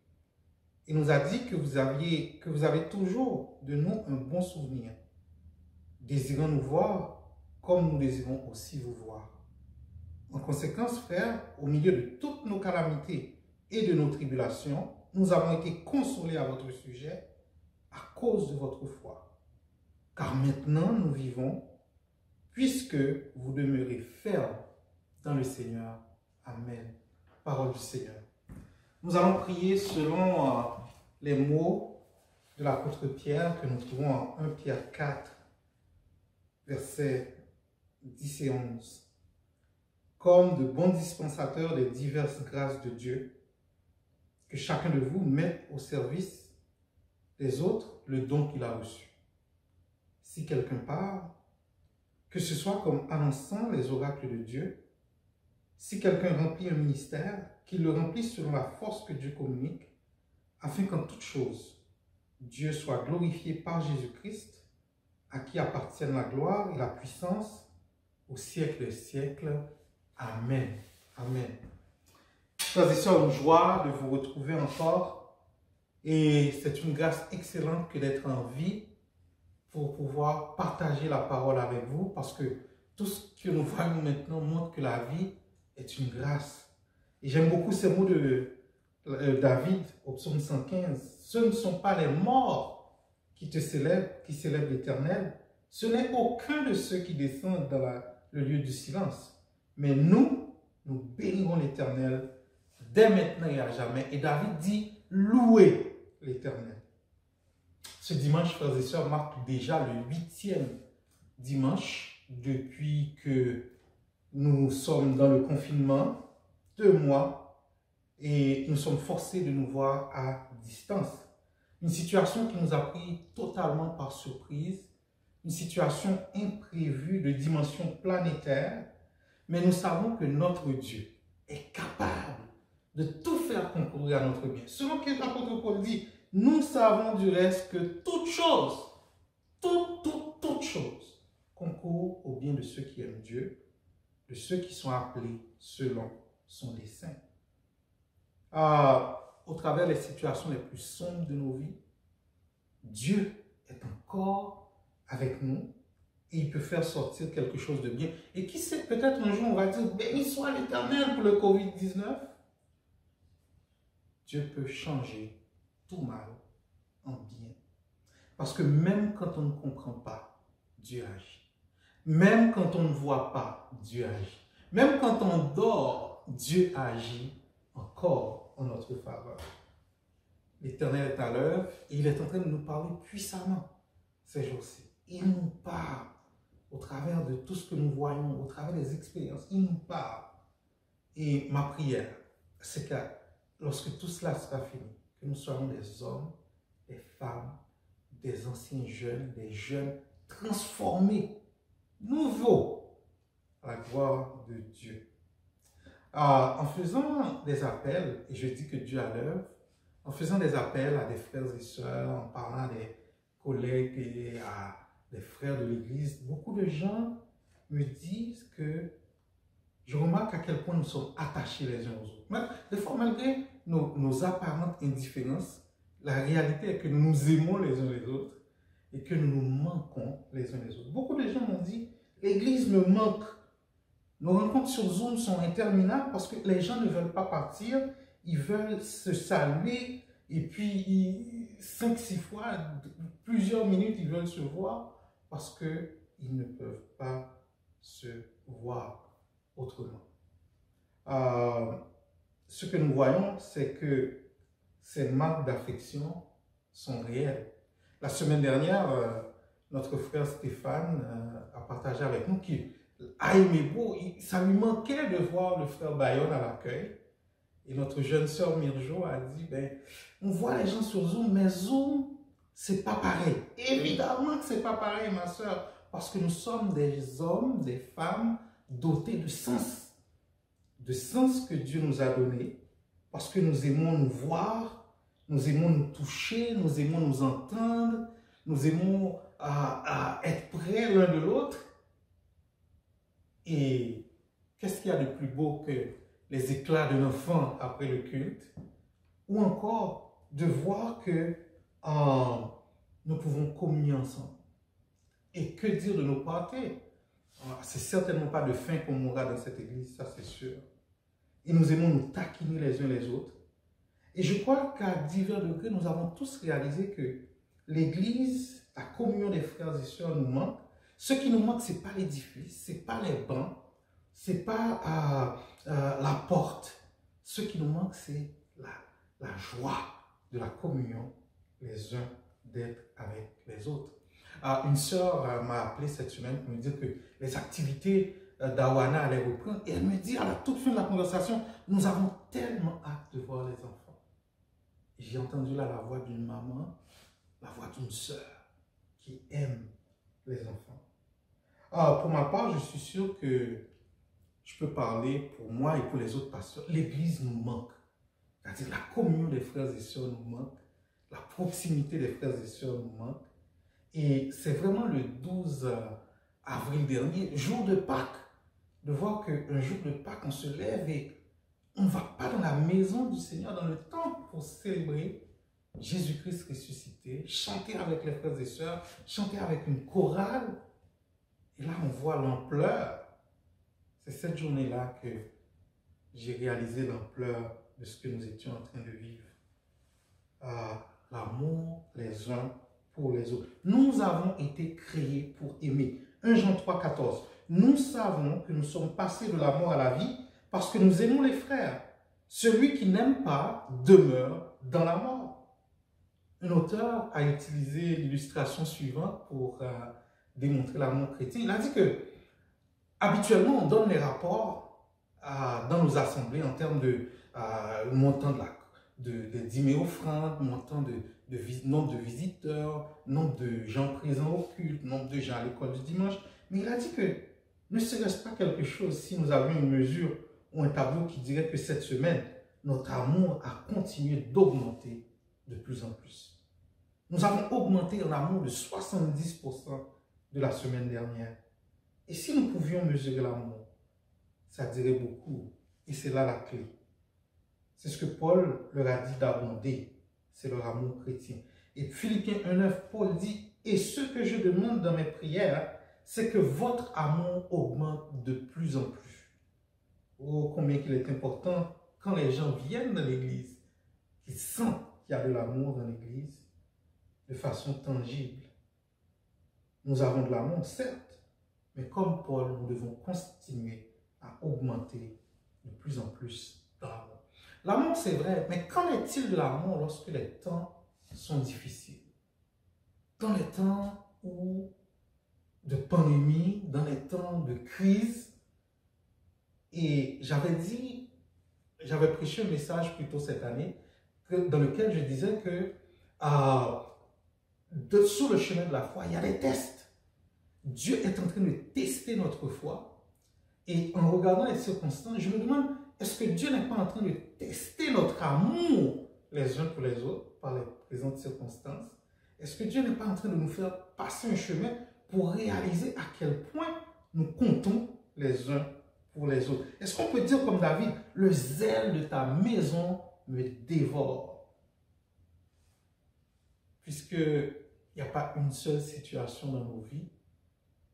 et nous a dit que vous avez toujours de nous un bon souvenir, désirant nous voir comme nous désirons aussi vous voir. En conséquence, frères, au milieu de toutes nos calamités et de nos tribulations, nous avons été consolés à votre sujet à cause de votre foi. Car maintenant nous vivons, puisque vous demeurez fermes dans le Seigneur. Amen. Parole du Seigneur. Nous allons prier selon les mots de l'apôtre Pierre que nous trouvons en 1 Pierre 4, versets 10 et 11. Comme de bons dispensateurs des diverses grâces de Dieu, que chacun de vous mette au service des autres le don qu'il a reçu. Si quelqu'un parle, que ce soit comme annonçant les oracles de Dieu. Si quelqu'un remplit un ministère, qu'il le remplisse selon la force que Dieu communique, afin qu'en toute chose, Dieu soit glorifié par Jésus-Christ, à qui appartiennent la gloire et la puissance au siècle des siècles. Amen. Amen. Frères et sœurs, une joie de vous retrouver encore. Et c'est une grâce excellente que d'être en vie pour pouvoir partager la parole avec vous, parce que tout ce que nous voyons maintenant montre que la vie est une grâce. Et j'aime beaucoup ces mots de David au psaume 115. Ce ne sont pas les morts qui te célèbrent, qui célèbrent l'Éternel. Ce n'est aucun de ceux qui descendent dans le lieu du silence. Mais nous bénirons l'Éternel dès maintenant et à jamais. Et David dit, louez l'Éternel. Ce dimanche, frères et sœurs, marque déjà le 8e dimanche depuis que nous sommes dans le confinement, 2 mois, et nous sommes forcés de nous voir à distance. Une situation qui nous a pris totalement par surprise, une situation imprévue de dimension planétaire, mais nous savons que notre Dieu est capable de tout faire concourir à notre bien. Selon que l'apôtre Paul dit, nous savons du reste que toute chose concourt au bien de ceux qui aiment Dieu, de ceux qui sont appelés selon son dessein. Au travers des situations les plus sombres de nos vies, Dieu est encore avec nous et il peut faire sortir quelque chose de bien. Et qui sait, peut-être un jour on va dire, béni soit l'Éternel pour le Covid-19. Dieu peut changer tout mal en bien. Parce que même quand on ne comprend pas, Dieu agit. Même quand on ne voit pas, Dieu agit. Même quand on dort, Dieu agit encore en notre faveur. L'Éternel est à l'œuvre et il est en train de nous parler puissamment ces jours-ci. il nous parle au travers de tout ce que nous voyons, au travers des expériences. Il nous parle. Et ma prière, c'est que lorsque tout cela sera fini, que nous soyons des hommes, des femmes, des anciens jeunes, des jeunes transformés, nouveaux, à la gloire de Dieu. En faisant des appels, et je dis que Dieu a l'œuvre, en faisant des appels à des frères et sœurs, en parlant à des collègues et à des frères de l'Église, beaucoup de gens me disent que je remarque à quel point nous sommes attachés les uns aux autres. Mais des fois, malgré nos apparentes indifférences, la réalité est que nous nous aimons les uns les autres et que nous nous manquons les uns les autres. Beaucoup de gens m'ont dit, l'Église me manque. Nos rencontres sur Zoom sont interminables parce que les gens ne veulent pas partir, ils veulent se saluer et puis 5-6 fois, plusieurs minutes, ils veulent se voir parce qu'ils ne peuvent pas se voir autrement. Ce que nous voyons, c'est que ces marques d'affection sont réelles. La semaine dernière, notre frère Stéphane a partagé avec nous qu'il a aimé beau, ça lui manquait de voir le frère Bayonne à l'accueil. Et notre jeune sœur Mirjo a dit, on voit les gens sur Zoom, mais Zoom, c'est pas pareil. Évidemment que c'est pas pareil, ma sœur, parce que nous sommes des hommes, des femmes dotés de sens que Dieu nous a donné, parce que nous aimons nous voir, nous aimons nous toucher, nous aimons nous entendre, nous aimons être près l'un de l'autre. Et qu'est-ce qu'il y a de plus beau que les éclats d'un enfant après le culte, ou encore de voir que nous pouvons communier ensemble. Et que dire de nos parties? C'est certainement pas de faim qu'on mourra dans cette église, ça c'est sûr. Et nous aimons nous taquiner les uns les autres. Et je crois qu'à divers degrés, nous avons tous réalisé que l'église, la communion des frères et sœurs nous manque. Ce qui nous manque, ce n'est pas l'édifice, ce n'est pas les bancs, ce n'est pas la porte. Ce qui nous manque, c'est la joie de la communion, les uns d'être avec les autres. Une sœur m'a appelé cette semaine pour me dire que les activités d'Awana allaient reprendre. Et elle me dit à la toute fin de la conversation, nous avons tellement hâte de voir les enfants. J'ai entendu là la voix d'une maman, la voix d'une sœur qui aime les enfants. Pour ma part, je suis sûr que je peux parler pour moi et pour les autres pasteurs. L'église nous manque. C'est-à-dire la communion des frères et sœurs nous manque. La proximité des frères et sœurs nous manque. Et c'est vraiment le 12 avril dernier, jour de Pâques, de voir qu'un jour de Pâques, on se lève et on ne va pas dans la maison du Seigneur, dans le temple, pour célébrer Jésus-Christ ressuscité, chanter avec les frères et sœurs, chanter avec une chorale. Et là, on voit l'ampleur. C'est cette journée-là que j'ai réalisé l'ampleur de ce que nous étions en train de vivre. L'amour les uns pour les autres. Nous avons été créés pour aimer. 1 Jean 3, 14. Nous savons que nous sommes passés de la mort à la vie parce que nous aimons les frères. Celui qui n'aime pas demeure dans la mort. Un auteur a utilisé l'illustration suivante pour démontrer l'amour chrétien. Il a dit que habituellement, on donne les rapports dans nos assemblées en termes de montant de dîmers offrandes, montant nombre de visiteurs, nombre de gens présents au culte, nombre de gens à l'école du dimanche. Mais il a dit que ne serait-ce pas quelque chose si nous avions une mesure ou un tableau qui dirait que cette semaine, notre amour a continué d'augmenter de plus en plus. Nous avons augmenté en amour de 70% de la semaine dernière. Et si nous pouvions mesurer l'amour, ça dirait beaucoup. Et c'est là la clé. C'est ce que Paul leur a dit d'abonder. C'est leur amour chrétien. Et Philippiens 1,9, Paul dit, et ce que je demande dans mes prières, c'est que votre amour augmente de plus en plus. Oh, combien il est important quand les gens viennent dans l'église, qu'ils sentent qu'il y a de l'amour dans l'église de façon tangible. Nous avons de l'amour, certes, mais comme Paul, nous devons continuer à augmenter de plus en plus dans l'amour. L'amour, c'est vrai, mais qu'en est-il de l'amour lorsque les temps sont difficiles? Dans les temps où de pandémie, dans les temps de crise. Et j'avais prêché un message plus tôt cette année dans lequel je disais que sur le chemin de la foi, il y a des tests. Dieu est en train de tester notre foi. Et en regardant les circonstances, je me demande, est-ce que Dieu n'est pas en train de tester notre amour les uns pour les autres par les présentes circonstances? Est-ce que Dieu n'est pas en train de nous faire passer un chemin pour réaliser à quel point nous comptons les uns pour les autres? Est-ce qu'on peut dire comme David, le zèle de ta maison me dévore? Puisqu'il n'y a pas une seule situation dans nos vies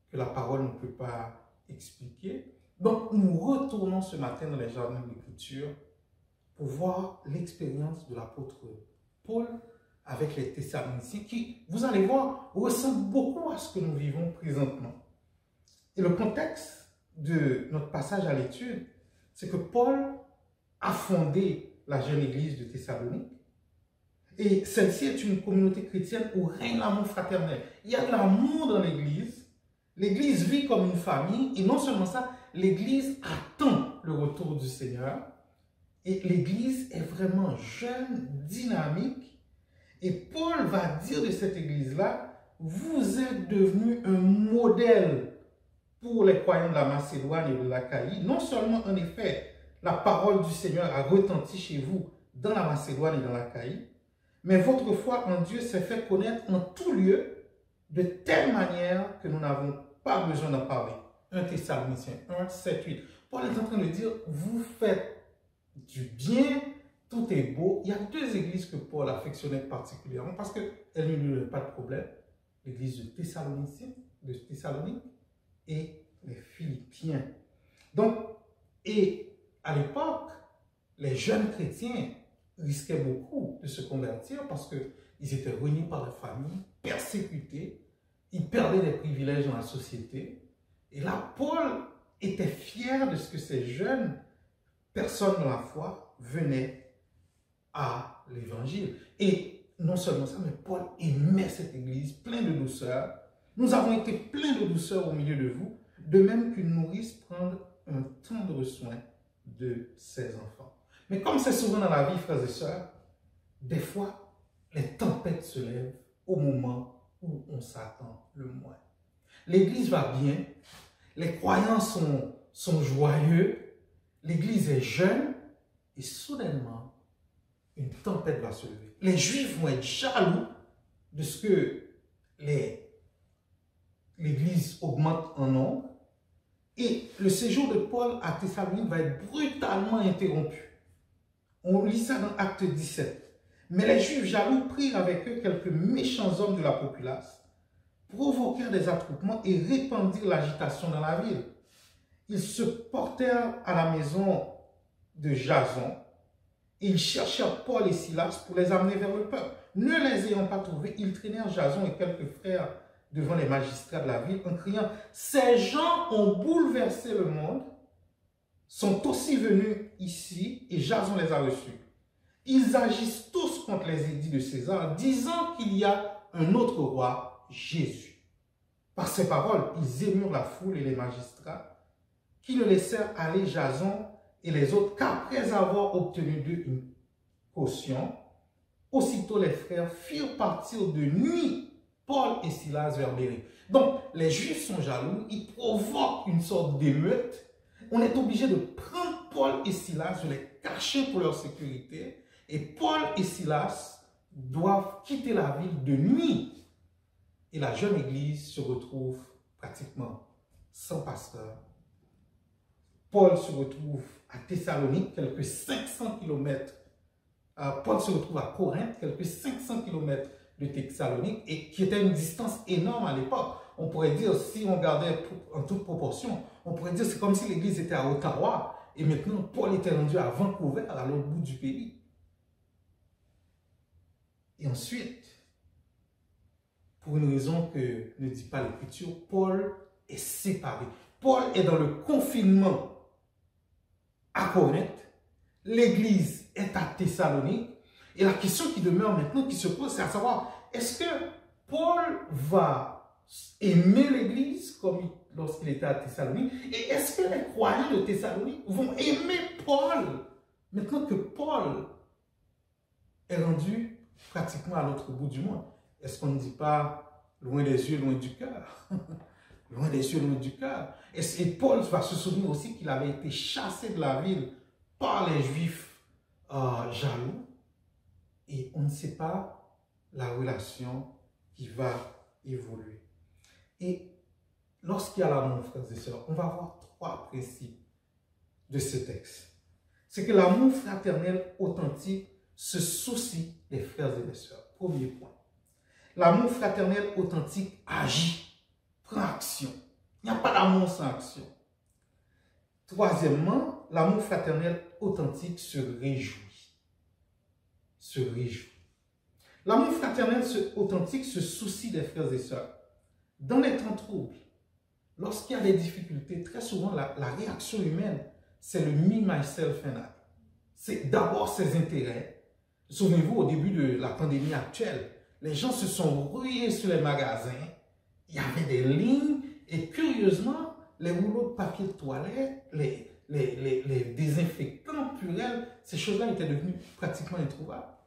que la parole ne peut pas expliquer. Donc, nous retournons ce matin dans les jardins de l'Écriture pour voir l'expérience de l'apôtre Paul avec les Thessaloniciens qui, vous allez voir, ressemble beaucoup à ce que nous vivons présentement. Et le contexte de notre passage à l'étude, c'est que Paul a fondé la jeune église de Thessalonique. Et celle-ci est une communauté chrétienne où règne l'amour fraternel. Il y a de l'amour dans l'église. L'église vit comme une famille. Et non seulement ça, l'église attend le retour du Seigneur. Et l'église est vraiment jeune, dynamique. Et Paul va dire de cette église-là, vous êtes devenus un modèle pour les croyants de la Macédoine et de l'Achaïe. Non seulement, en effet, la parole du Seigneur a retenti chez vous dans la Macédoine et dans l'Achaïe, mais votre foi en Dieu s'est fait connaître en tout lieu de telle manière que nous n'avons pas besoin d'en parler. 1 Thessaloniciens 1, 7, 8. Paul est en train de dire, vous faites du bien, tout est beau. Il y a deux églises que Paul affectionnait particulièrement parce qu'elles ne lui donnaient pas de problème. L'église de Thessalonique et les Philippiens. Donc, et à l'époque, les jeunes chrétiens risquaient beaucoup de se convertir parce qu'ils étaient réunis par la famille, persécutés, ils perdaient des privilèges dans la société. Et là, Paul était fier de ce que ces jeunes personnes dans la foi venaient à l'évangile. Et non seulement ça, mais Paul aimait cette église, plein de douceur. Nous avons été pleins de douceur au milieu de vous, de même qu'une nourrice prend un tendre soin de ses enfants. Mais comme c'est souvent dans la vie, frères et sœurs, des fois, les tempêtes se lèvent au moment où on s'attend le moins. L'église va bien, les croyants sont joyeux, l'église est jeune, et soudainement, une tempête va se lever. Les Juifs vont être jaloux de ce que l'église augmente en nombre, et le séjour de Paul à Thessalonique va être brutalement interrompu. On lit ça dans Acte 17. Mais les Juifs jaloux prirent avec eux quelques méchants hommes de la populace, provoquèrent des attroupements et répandirent l'agitation dans la ville. Ils se portèrent à la maison de Jason et ils cherchèrent Paul et Silas pour les amener vers le peuple. Ne les ayant pas trouvés, ils traînèrent Jason et quelques frères devant les magistrats de la ville en criant « Ces gens ont bouleversé le monde, sont aussi venus ici et Jason les a reçus. Ils agissent tous contre les édits de César, disant qu'il y a un autre roi, Jésus. » Par ces paroles, ils émurent la foule et les magistrats, qui ne laissèrent aller Jason et les autres qu'après avoir obtenu d'eux une caution, aussitôt les frères firent partir de nuit Paul et Silas vers Bérée. Donc, les Juifs sont jaloux, ils provoquent une sorte d'émeute. On est obligé de prendre Paul et Silas, de les cacher pour leur sécurité. Et Paul et Silas doivent quitter la ville de nuit. Et la jeune église se retrouve pratiquement sans pasteur. Paul se retrouve à Thessalonique, quelques 500 km. Paul se retrouve à Corinthe, quelques 500 km de Thessalonique, et qui était une distance énorme à l'époque. On pourrait dire, si on regardait en toute proportion, on pourrait dire c'est comme si l'église était à Ottawa, et maintenant Paul était rendu à Vancouver, à l'autre bout du pays. Et ensuite, pour une raison que ne dit pas l'Écriture, Paul est séparé. Paul est dans le confinement à Corinthe, l'église est à Thessalonique, et la question qui demeure maintenant, qui se pose, c'est à savoir, est-ce que Paul va aimer l'Église comme lorsqu'il était à Thessalonique? Et est-ce que les croyants de Thessalonique vont aimer Paul maintenant que Paul est rendu pratiquement à l'autre bout du monde? Est-ce qu'on ne dit pas loin des yeux, loin du cœur? Loin des yeux, loin du cœur. Et Paul va se souvenir aussi qu'il avait été chassé de la ville par les Juifs jaloux. Et on ne sait pas la relation qui va évoluer. Et lorsqu'il y a l'amour, frères et sœurs, on va voir 3 principes de ce texte. C'est que l'amour fraternel authentique se soucie des frères et des sœurs. Premier point. L'amour fraternel authentique agit, prend action. Il n'y a pas d'amour sans action. Troisièmement, l'amour fraternel authentique se réjouit. Se réjouit. L'amour fraternel authentique se soucie des frères et sœurs. Dans les temps troubles, lorsqu'il y a des difficultés, très souvent la réaction humaine, c'est le me, myself and I. C'est d'abord ses intérêts. Souvenez-vous, au début de la pandémie actuelle, les gens se sont rués sur les magasins. Il y avait des lignes et curieusement, les rouleaux de papier de toilette, les désinfectants purels, ces choses-là étaient devenues pratiquement introuvables.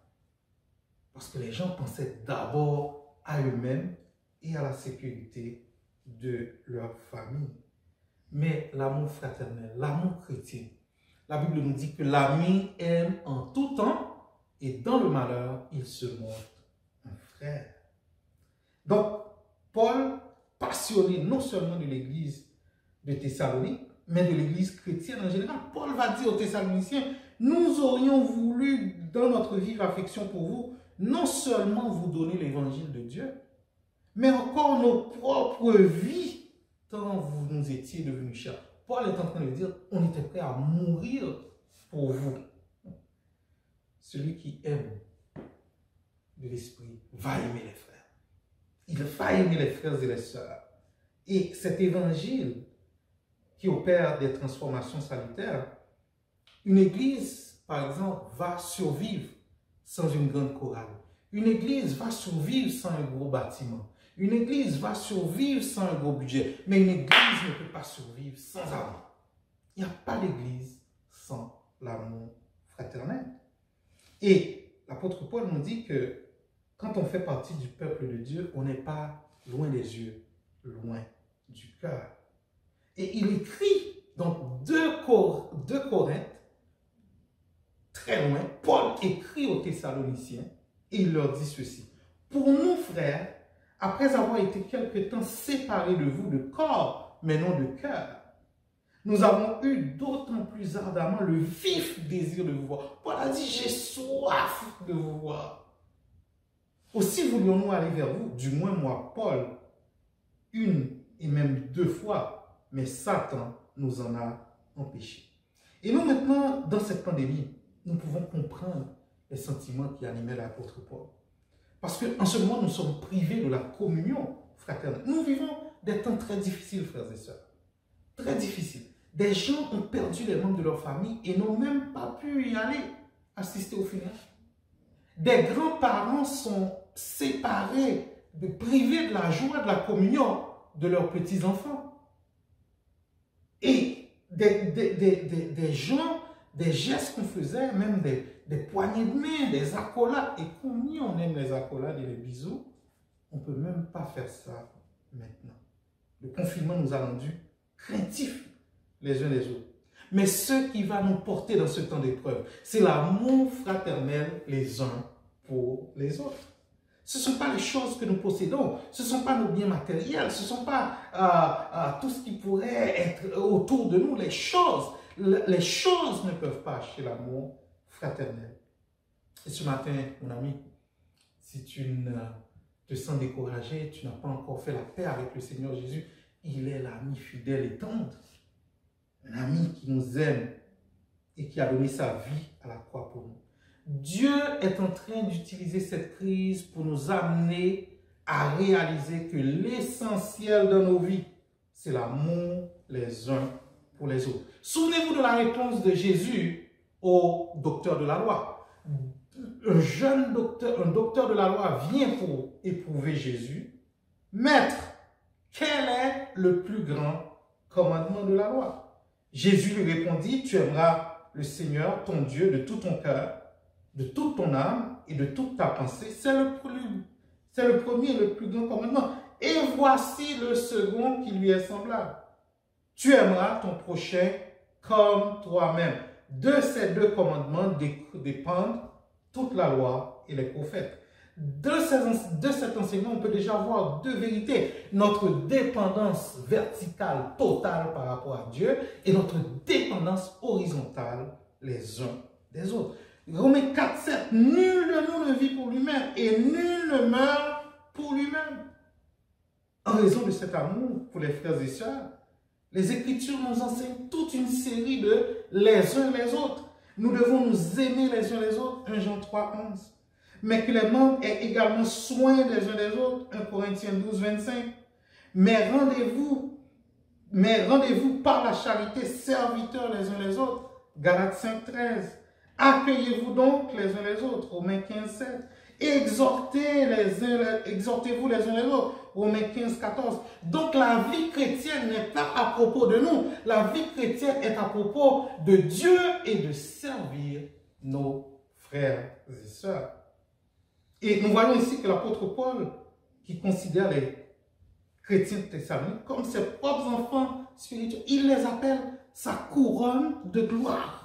Parce que les gens pensaient d'abord à eux-mêmes et à la sécurité de leur famille. Mais l'amour fraternel, l'amour chrétien, la Bible nous dit que l'ami aime en tout temps et dans le malheur, il se montre un frère. Donc, Paul, passionné non seulement de l'église de Thessalonique, mais de l'église chrétienne en général, Paul va dire aux Thessaloniciens, nous aurions voulu, dans notre vive affection pour vous, non seulement vous donner l'évangile de Dieu, mais encore nos propres vies, tant vous nous étiez devenus chers. Paul est en train de dire, on était prêt à mourir pour vous. Celui qui aime de l'esprit va aimer les frères. Il va aimer les frères et les sœurs. Et cet évangile qui opère des transformations salutaires, une église, par exemple, va survivre sans une grande chorale. Une église va survivre sans un gros bâtiment. Une église va survivre sans un gros budget. Mais une église ne peut pas survivre sans amour. Il n'y a pas d'église sans l'amour fraternel. Et l'apôtre Paul nous dit que quand on fait partie du peuple de Dieu, on n'est pas loin des yeux, loin du cœur. Et il écrit dans 2 Corinthes, très loin, Paul écrit aux Thessaloniciens et il leur dit ceci. Pour nous, frères, après avoir été quelque temps séparés de vous de corps, mais non de cœur, nous avons eu d'autant plus ardemment le vif désir de vous voir. Paul a dit, j'ai soif de vous voir. Aussi voulions-nous aller vers vous, du moins moi, Paul, 1 et même 2 fois, mais Satan nous en a empêchés. Et nous maintenant, dans cette pandémie, nous pouvons comprendre les sentiments qui animaient l'apôtre Paul. Parce qu'en ce moment, nous sommes privés de la communion fraternelle. Nous vivons des temps très difficiles, frères et sœurs. Très difficiles. Des gens ont perdu les membres de leur famille et n'ont même pas pu y aller assister au funérailles. Des grands-parents sont séparés, privés de la joie de la communion de leurs petits-enfants. Et des gens, des gestes qu'on faisait, même des poignées de main, des accolades. Et combien on aime les accolades et les bisous, on ne peut même pas faire ça maintenant. Le confinement nous a rendus craintifs les uns les autres. Mais ce qui va nous porter dans ce temps d'épreuve, c'est l'amour fraternel les uns pour les autres. Ce ne sont pas les choses que nous possédons, ce ne sont pas nos biens matériels, ce ne sont pas tout ce qui pourrait être autour de nous. Les choses ne peuvent pas acheter l'amour fraternel. Et ce matin, mon ami, si tu te sens découragé, tu n'as pas encore fait la paix avec le Seigneur Jésus, il est l'ami fidèle et tendre. Un ami qui nous aime et qui a donné sa vie à la croix pour nous. Dieu est en train d'utiliser cette crise pour nous amener à réaliser que l'essentiel de nos vies, c'est l'amour les uns pour les autres. Souvenez-vous de la réponse de Jésus au docteur de la loi. Un docteur de la loi vient pour éprouver Jésus. Maître, le plus grand commandement de la loi? Jésus lui répondit, tu aimeras le Seigneur, ton Dieu, de tout ton cœur, de toute ton âme et de toute ta pensée. C'est le premier et le plus grand commandement. Et voici le second qui lui est semblable. Tu aimeras ton prochain comme toi-même. De ces deux commandements dépendent toute la loi et les prophètes. De cet enseignement, on peut déjà voir deux vérités. Notre dépendance verticale totale par rapport à Dieu et notre dépendance horizontale les uns des autres. Romains 4, 7, nul de nous ne vit pour lui-même et nul ne meurt pour lui-même. En raison de cet amour pour les frères et sœurs, les Écritures nous enseignent toute une série de les uns les autres. Nous devons nous aimer les uns les autres, 1 Jean 3, 11. Mais que les membres aient également soin des uns des autres, 1 Corinthiens 12, 25. Mais rendez-vous par la charité serviteurs les uns les autres, Galates 5, 13. Accueillez-vous donc les uns les autres, Romains 15, 7. Exhortez-vous les uns les autres, Romains 15, 14. Donc la vie chrétienne n'est pas à propos de nous. La vie chrétienne est à propos de Dieu et de servir nos frères et sœurs. Et nous voyons ici que l'apôtre Paul, qui considère les chrétiens thessaloniques comme ses propres enfants spirituels, il les appelle sa couronne de gloire.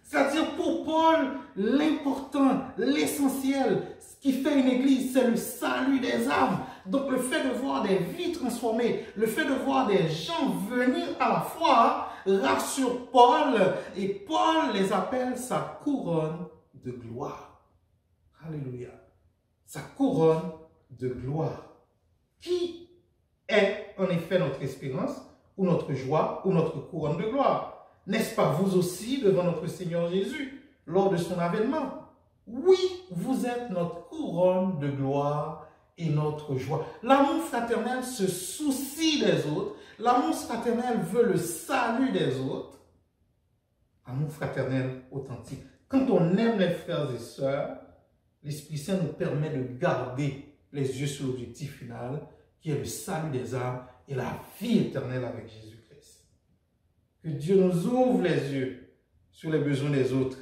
C'est-à-dire pour Paul, l'important, l'essentiel, ce qui fait une église, c'est le salut des âmes. Donc le fait de voir des vies transformées, le fait de voir des gens venir à la foi, rassure Paul. Et Paul les appelle sa couronne de gloire. Alléluia. Sa couronne de gloire. Qui est en effet notre espérance, ou notre joie, ou notre couronne de gloire? N'est-ce pas vous aussi devant notre Seigneur Jésus, lors de son avènement? Oui, vous êtes notre couronne de gloire et notre joie. L'amour fraternel se soucie des autres. L'amour fraternel veut le salut des autres. Amour fraternel authentique. Quand on aime les frères et sœurs, l'Esprit Saint nous permet de garder les yeux sur l'objectif final, qui est le salut des âmes et la vie éternelle avec Jésus-Christ. Que Dieu nous ouvre les yeux sur les besoins des autres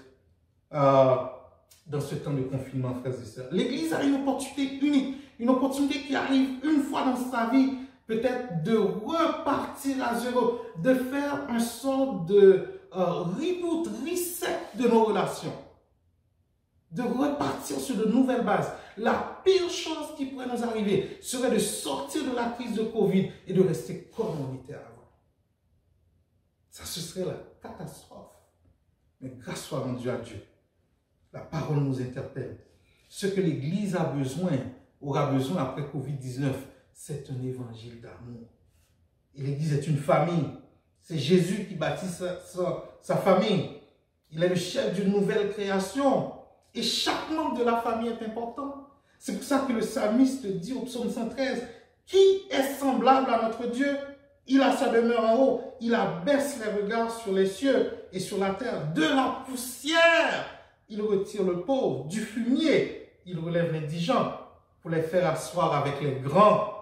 dans ce temps de confinement, frères et sœurs. L'Église a une opportunité unique, une opportunité qui arrive une fois dans sa vie, peut-être de repartir à zéro, de faire une sorte de reboot, reset de nos relations, de repartir sur de nouvelles bases. La pire chose qui pourrait nous arriver serait de sortir de la crise de Covid et de rester comme on était avant. Ça, ce serait la catastrophe. Mais grâce soit rendue à Dieu. La parole nous interpelle. Ce que l'Église a besoin, aura besoin après Covid-19, c'est un évangile d'amour. Et l'Église est une famille. C'est Jésus qui bâtit sa famille. Il est le chef d'une nouvelle création. Et chaque membre de la famille est important. C'est pour ça que le psalmiste dit au psaume 113, « Qui est semblable à notre Dieu ? Il a sa demeure en haut, il abaisse les regards sur les cieux et sur la terre. De la poussière, il retire le pauvre. Du fumier, il relève l'indigent pour les faire asseoir avec les grands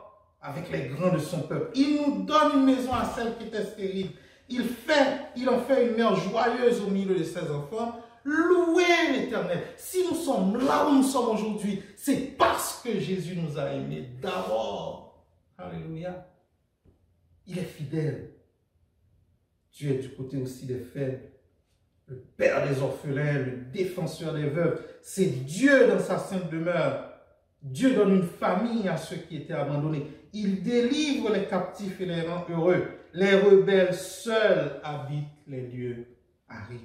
de son peuple. Il nous donne une maison à celle qui était stérile. Il en fait une mère joyeuse au milieu de ses enfants. Louez l'Éternel. Si nous sommes là où nous sommes aujourd'hui, c'est parce que Jésus nous a aimés d'abord. Alléluia. Il est fidèle. Dieu est du côté aussi des faibles. Le père des orphelins, le défenseur des veuves. C'est Dieu dans sa sainte demeure. Dieu donne une famille à ceux qui étaient abandonnés. Il délivre les captifs et les rend heureux. Les rebelles seuls habitent les lieux arides.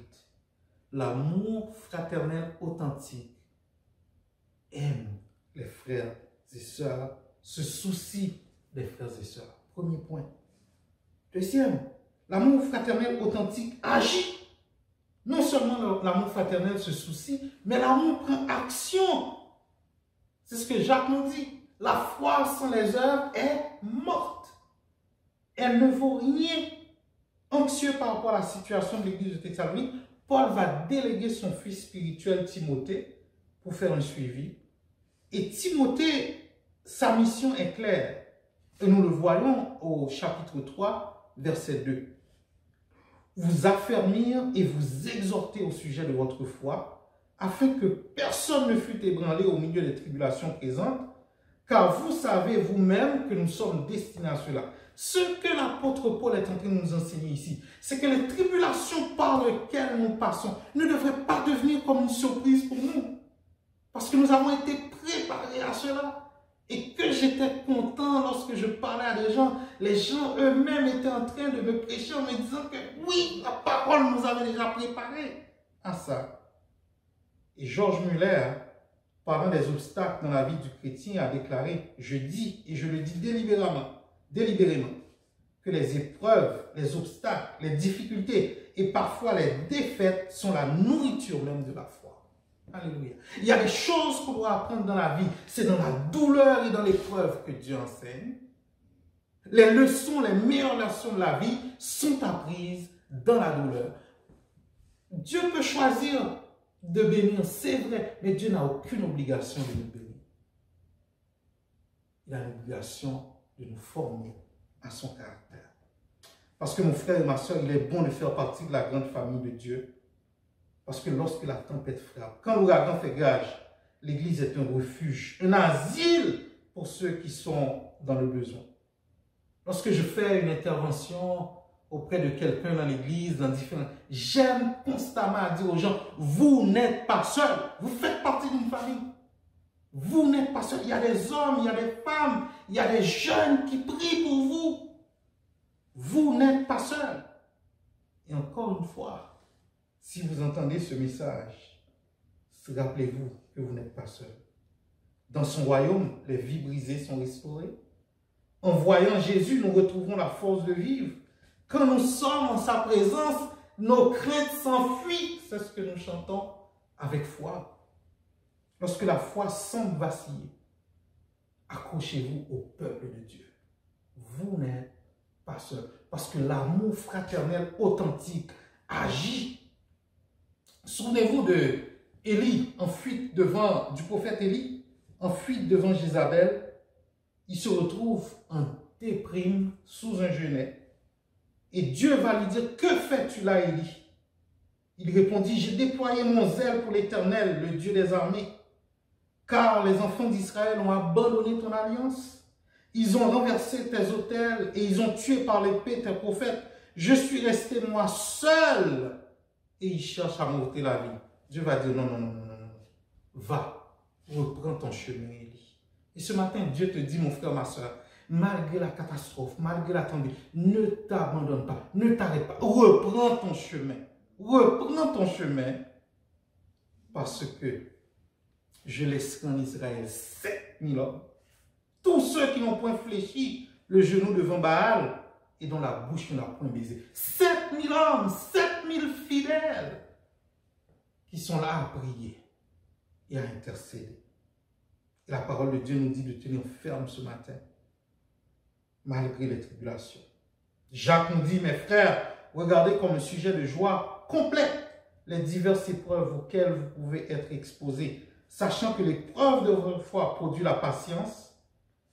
L'amour fraternel authentique aime les frères et sœurs, se soucie des frères et sœurs. Premier point. Deuxième, l'amour fraternel authentique agit. Non seulement l'amour fraternel se soucie, mais l'amour prend action. C'est ce que Jacques nous dit. La foi sans les œuvres est morte. Elle ne vaut rien. Anxieux par rapport à la situation de l'église de Thessalonique, Paul va déléguer son fils spirituel Timothée pour faire un suivi. Et Timothée, sa mission est claire. Et nous le voyons au chapitre 3, verset 2. Vous affermir et vous exhorter au sujet de votre foi, afin que personne ne fût ébranlé au milieu des tribulations présentes, car vous savez vous-même que nous sommes destinés à cela. Ce que l'apôtre Paul est en train de nous enseigner ici, c'est que les tribulations par lesquelles nous passons ne devraient pas devenir comme une surprise pour nous. Parce que nous avons été préparés à cela. Et que j'étais content lorsque je parlais à des gens. Les gens eux-mêmes étaient en train de me prêcher en me disant que oui, la parole nous avait déjà préparés à ça. Et George Muller, parlant des obstacles dans la vie du chrétien, a déclaré, je dis, et je le dis délibérément, que les épreuves, les obstacles, les difficultés et parfois les défaites sont la nourriture même de la foi. Alléluia. Il y a des choses qu'on doit apprendre dans la vie. C'est dans la douleur et dans l'épreuve que Dieu enseigne. Les leçons, les meilleures leçons de la vie sont apprises dans la douleur. Dieu peut choisir de bénir, c'est vrai, mais Dieu n'a aucune obligation de nous bénir. Il a l'obligation de nous former à son caractère. Parce que mon frère et ma soeur, il est bon de faire partie de la grande famille de Dieu. Parce que lorsque la tempête frappe, quand l'ouragan fait gage, l'Église est un refuge, un asile pour ceux qui sont dans le besoin. Lorsque je fais une intervention auprès de quelqu'un dans l'Église, j'aime constamment dire aux gens, vous n'êtes pas seuls, vous faites partie d'une famille. Vous n'êtes pas seuls. Il y a des hommes, il y a des femmes, il y a des jeunes qui prient pour vous. Vous n'êtes pas seuls. Et encore une fois, si vous entendez ce message, rappelez-vous que vous n'êtes pas seul. Dans son royaume, les vies brisées sont restaurées. En voyant Jésus, nous retrouvons la force de vivre. Quand nous sommes en sa présence, nos craintes s'enfuient. C'est ce que nous chantons avec foi. Lorsque la foi semble vaciller, accrochez-vous au peuple de Dieu. Vous n'êtes pas seul. Parce que l'amour fraternel authentique agit. Souvenez-vous de Élie en fuite du prophète Élie, en fuite devant Jézabel. Il se retrouve en déprime sous un genêt. Et Dieu va lui dire, que fais-tu là, Élie? Il répondit, j'ai déployé mon zèle pour l'Éternel, le Dieu des armées, car les enfants d'Israël ont abandonné ton alliance. Ils ont renversé tes autels et ils ont tué par l'épée tes prophètes. Je suis resté moi seul. Et il cherche à m'ôter la vie. Dieu va dire, non, va, reprends ton chemin, Élie. Et ce matin, Dieu te dit, mon frère, ma soeur, malgré la catastrophe, malgré la tempête, ne t'abandonne pas, ne t'arrête pas, reprends ton chemin, parce que je laisserai en Israël 7000 hommes, tous ceux qui n'ont point fléchi le genou devant Baal, et dont la bouche n'a point baisé. 7000 hommes, 7000 fidèles qui sont là à prier et à intercéder. Et la parole de Dieu nous dit de tenir ferme ce matin, malgré les tribulations. Jacques nous dit, mes frères, regardez comme un sujet de joie complète les diverses épreuves auxquelles vous pouvez être exposés, sachant que l'épreuve de votre foi produit la patience,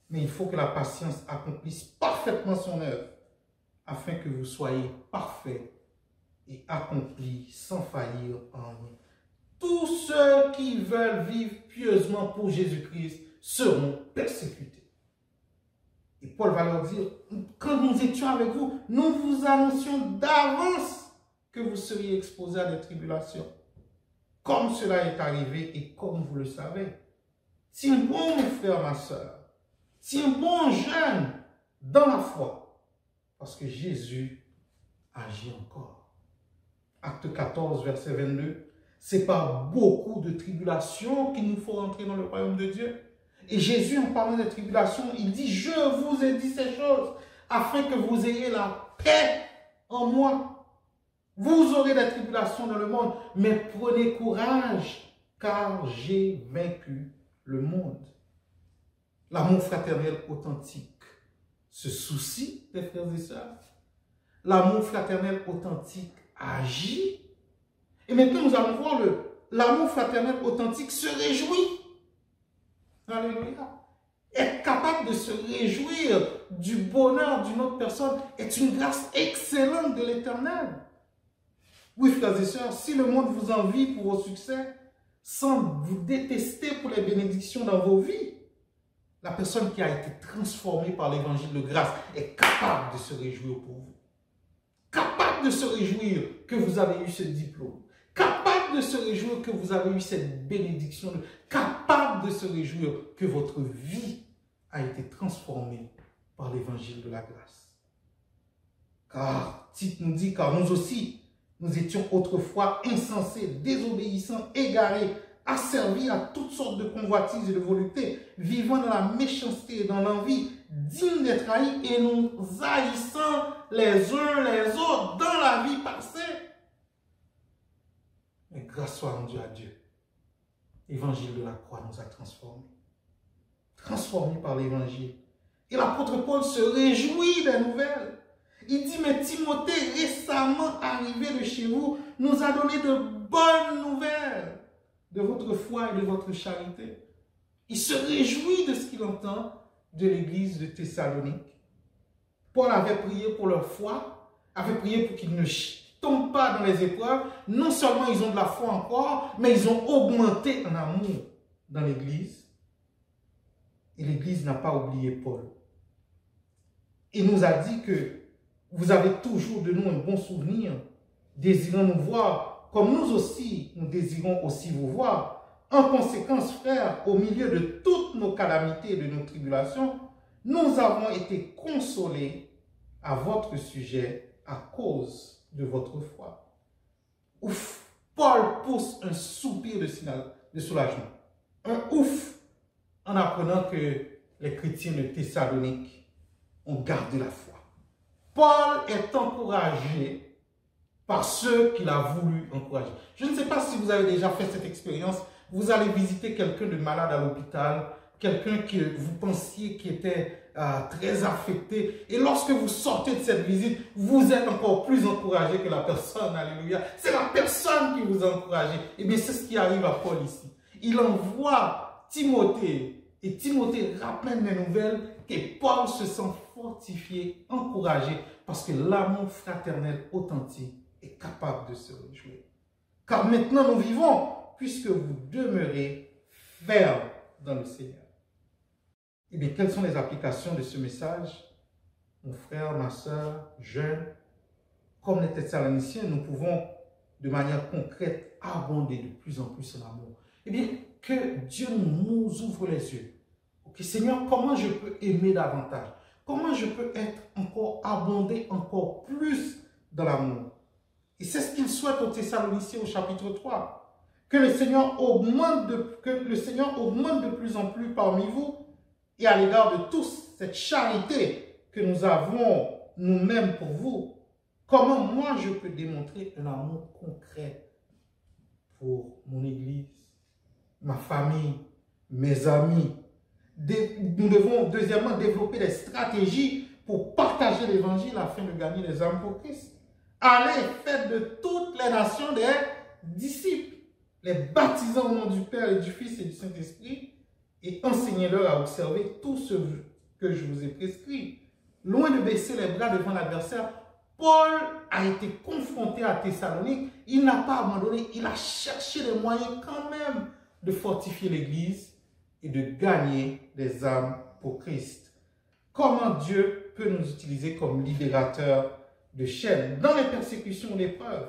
mais il faut que la patience accomplisse parfaitement son œuvre, afin que vous soyez parfaits et accomplis sans faillir en rien. Tous ceux qui veulent vivre pieusement pour Jésus-Christ seront persécutés. Et Paul va leur dire, quand nous étions avec vous, nous vous annoncions d'avance que vous seriez exposés à des tribulations. Comme cela est arrivé et comme vous le savez. Si un bon frère, ma soeur, si un bon jeune dans la foi, parce que Jésus agit encore. Acte 14, verset 22. C'est par beaucoup de tribulations qu'il nous faut rentrer dans le royaume de Dieu. Et Jésus, en parlant des tribulations, il dit, je vous ai dit ces choses, afin que vous ayez la paix en moi. Vous aurez des tribulations dans le monde, mais prenez courage, car j'ai vaincu le monde. L'amour fraternel authentique se soucie des frères et sœurs. L'amour fraternel authentique agit. Et maintenant, nous allons voir l'amour fraternel authentique se réjouit. Alléluia. Être capable de se réjouir du bonheur d'une autre personne est une grâce excellente de l'Éternel. Oui, frères et sœurs, si le monde vous envie pour vos succès, sans vous détester pour les bénédictions dans vos vies, la personne qui a été transformée par l'évangile de grâce est capable de se réjouir pour vous. Capable de se réjouir que vous avez eu ce diplôme. Capable de se réjouir que vous avez eu cette bénédiction. Capable de se réjouir que votre vie a été transformée par l'évangile de la grâce. Car Tite nous dit, car nous aussi, nous étions autrefois insensés, désobéissants, égarés, asservis à toutes sortes de convoitises et de voluptés, vivant dans la méchanceté et dans l'envie, dignes d'être haïs et nous haïssant les uns les autres dans la vie passée. Mais grâce soit rendue à Dieu. L'évangile de la croix nous a transformés. Transformés par l'évangile. Et l'apôtre Paul se réjouit des nouvelles. Il dit, mais Timothée, récemment arrivé de chez vous, nous a donné de bonnes nouvelles de votre foi et de votre charité. Il se réjouit de ce qu'il entend de l'église de Thessalonique. Paul avait prié pour leur foi, avait prié pour qu'ils ne tombent pas dans les épreuves. Non seulement ils ont de la foi encore, mais ils ont augmenté en amour dans l'église. Et l'église n'a pas oublié Paul. Il nous a dit que vous avez toujours de nous un bon souvenir, désirant nous voir, comme nous aussi, nous désirons aussi vous voir. En conséquence, frères, au milieu de toutes nos calamités et de nos tribulations, nous avons été consolés à votre sujet à cause de votre foi. Ouf! Paul pousse un soupir de soulagement. Un ouf! En apprenant que les chrétiens de Thessalonique ont gardé la foi. Paul est encouragé par ceux qu'il a voulu encourager. Je ne sais pas si vous avez déjà fait cette expérience. Vous allez visiter quelqu'un de malade à l'hôpital, quelqu'un que vous pensiez qui était très affecté. Et lorsque vous sortez de cette visite, vous êtes encore plus encouragé que la personne. Alléluia. C'est la personne qui vous a encouragé. Et bien, c'est ce qui arrive à Paul ici. Il envoie Timothée. Et Timothée rappelle les nouvelles que Paul se sent fortifié, encouragé, parce que l'amour fraternel authentique est capable de se réjouir. Car maintenant nous vivons, puisque vous demeurez fermes dans le Seigneur. Eh bien, quelles sont les applications de ce message? Mon frère, ma soeur, jeunes, comme les Thessaloniciens, nous pouvons de manière concrète abonder de plus en plus en amour. Eh bien, que Dieu nous ouvre les yeux. Ok, Seigneur, comment je peux aimer davantage? Comment je peux être encore abondé, encore plus dans l'amour? Et c'est ce qu'il souhaite aux Thessaloniciens au chapitre 3. Que le Seigneur augmente de plus en plus parmi vous et à l'égard de tous cette charité que nous avons nous-mêmes pour vous. Comment moi je peux démontrer un amour concret pour mon église, ma famille, mes amis. Nous devons deuxièmement développer des stratégies pour partager l'évangile afin de gagner les âmes pour Christ. Allez, faites de toutes les nations des disciples, les baptisant au nom du Père et du Fils et du Saint-Esprit et enseignez-leur à observer tout ce que je vous ai prescrit. Loin de baisser les bras devant l'adversaire, Paul a été confronté à Thessalonique. Il n'a pas abandonné, il a cherché les moyens quand même de fortifier l'Église et de gagner des âmes pour Christ. Comment Dieu peut nous utiliser comme libérateurs de chaînes dans les persécutions ou l'épreuve?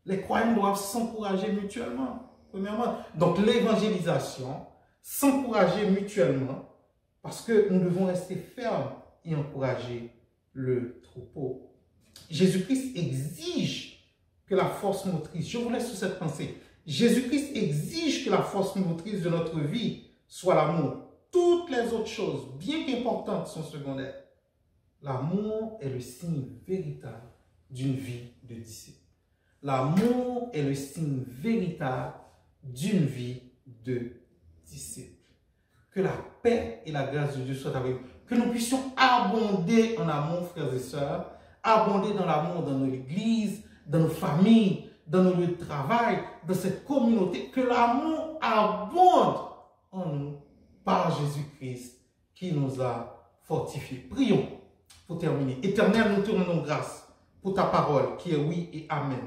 Les croyants doivent s'encourager mutuellement, premièrement. Donc l'évangélisation, s'encourager mutuellement, parce que nous devons rester fermes et encourager le troupeau. Jésus-Christ exige que la force motrice, je vous laisse sur cette pensée, Jésus-Christ exige que la force motrice de notre vie soit l'amour. Toutes les autres choses, bien qu'importantes, sont secondaires. L'amour est le signe véritable d'une vie de disciple. L'amour est le signe véritable d'une vie de disciple. Que la paix et la grâce de Dieu soient avec nous. Que nous puissions abonder en amour, frères et sœurs, abonder dans l'amour dans nos églises, dans nos familles, dans nos lieux de travail, dans cette communauté. Que l'amour abonde en nous par Jésus-Christ qui nous a fortifiés. Prions pour terminer. Éternel, nous te rendons grâce pour ta parole qui est oui et amen.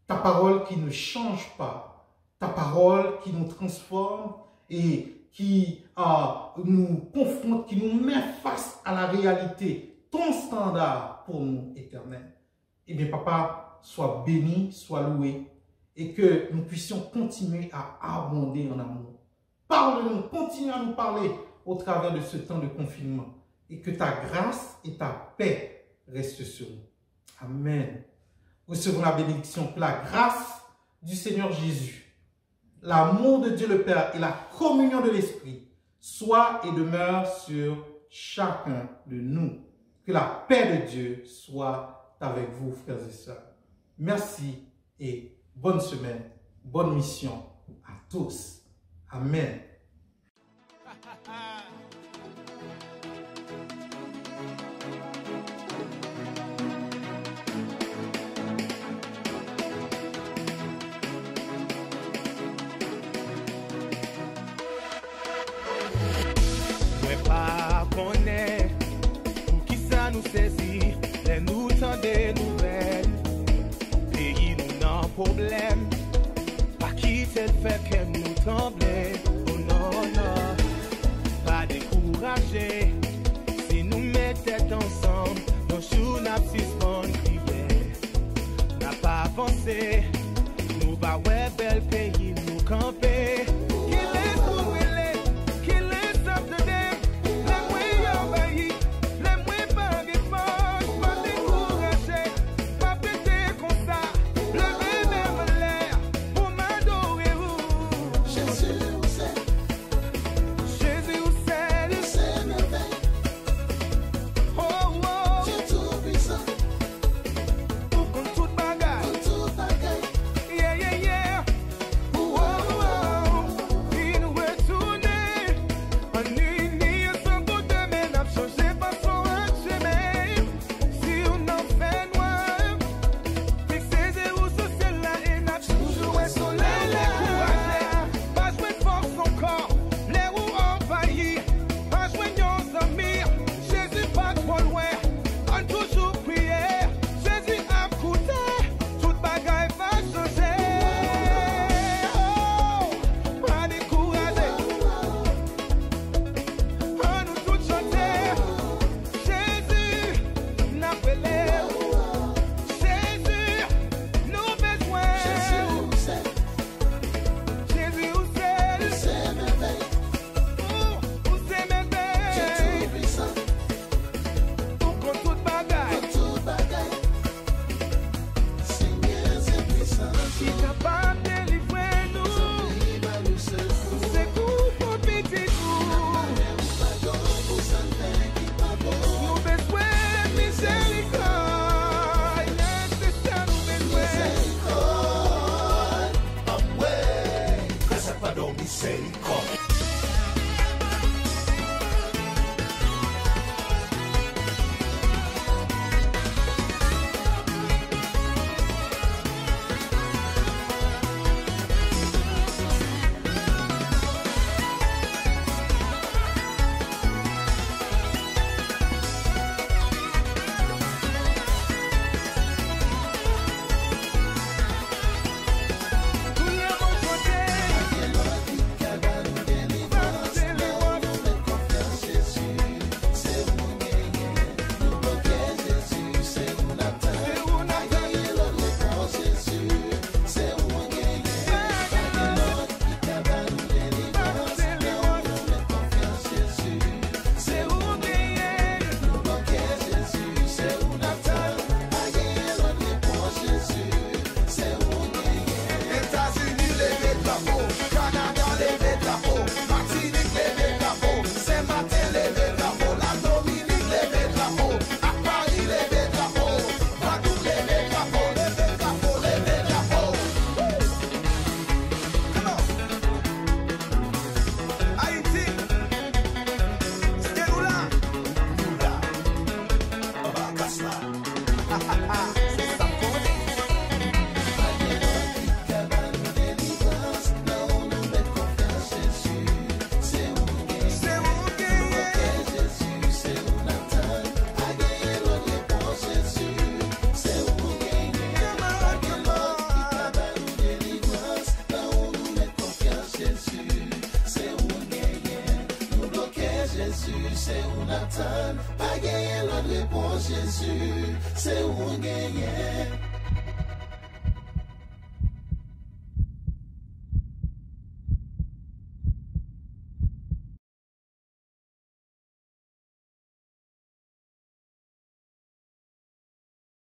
Ta parole qui ne change pas. Ta parole qui nous transforme et qui nous confronte, qui nous met face à la réalité. Ton standard pour nous, éternel. Eh bien, papa, sois béni, sois loué et que nous puissions continuer à abonder en amour. Parle-nous, continue à nous parler au travers de ce temps de confinement et que ta grâce et ta paix restent sur nous. Amen. Recevons la bénédiction, que la grâce du Seigneur Jésus, l'amour de Dieu le Père et la communion de l'Esprit soient et demeurent sur chacun de nous. Que la paix de Dieu soit avec vous, frères et sœurs. Merci et bonne semaine, bonne mission à tous. Amen. Nous saisir, les nous tant des nouvelles. Pays nous n'en problème. Pas quitter le fait que nous trembler. Oh non, non. Pas décourager. Si nous mettons ensemble, nos jours n'a pas suspendus. N'a pas avancé. Nous va ouais bel pays nous camper. Jésus, c'est où Nathan, pas gagner l'autre réponse, Jésus, c'est où gagner.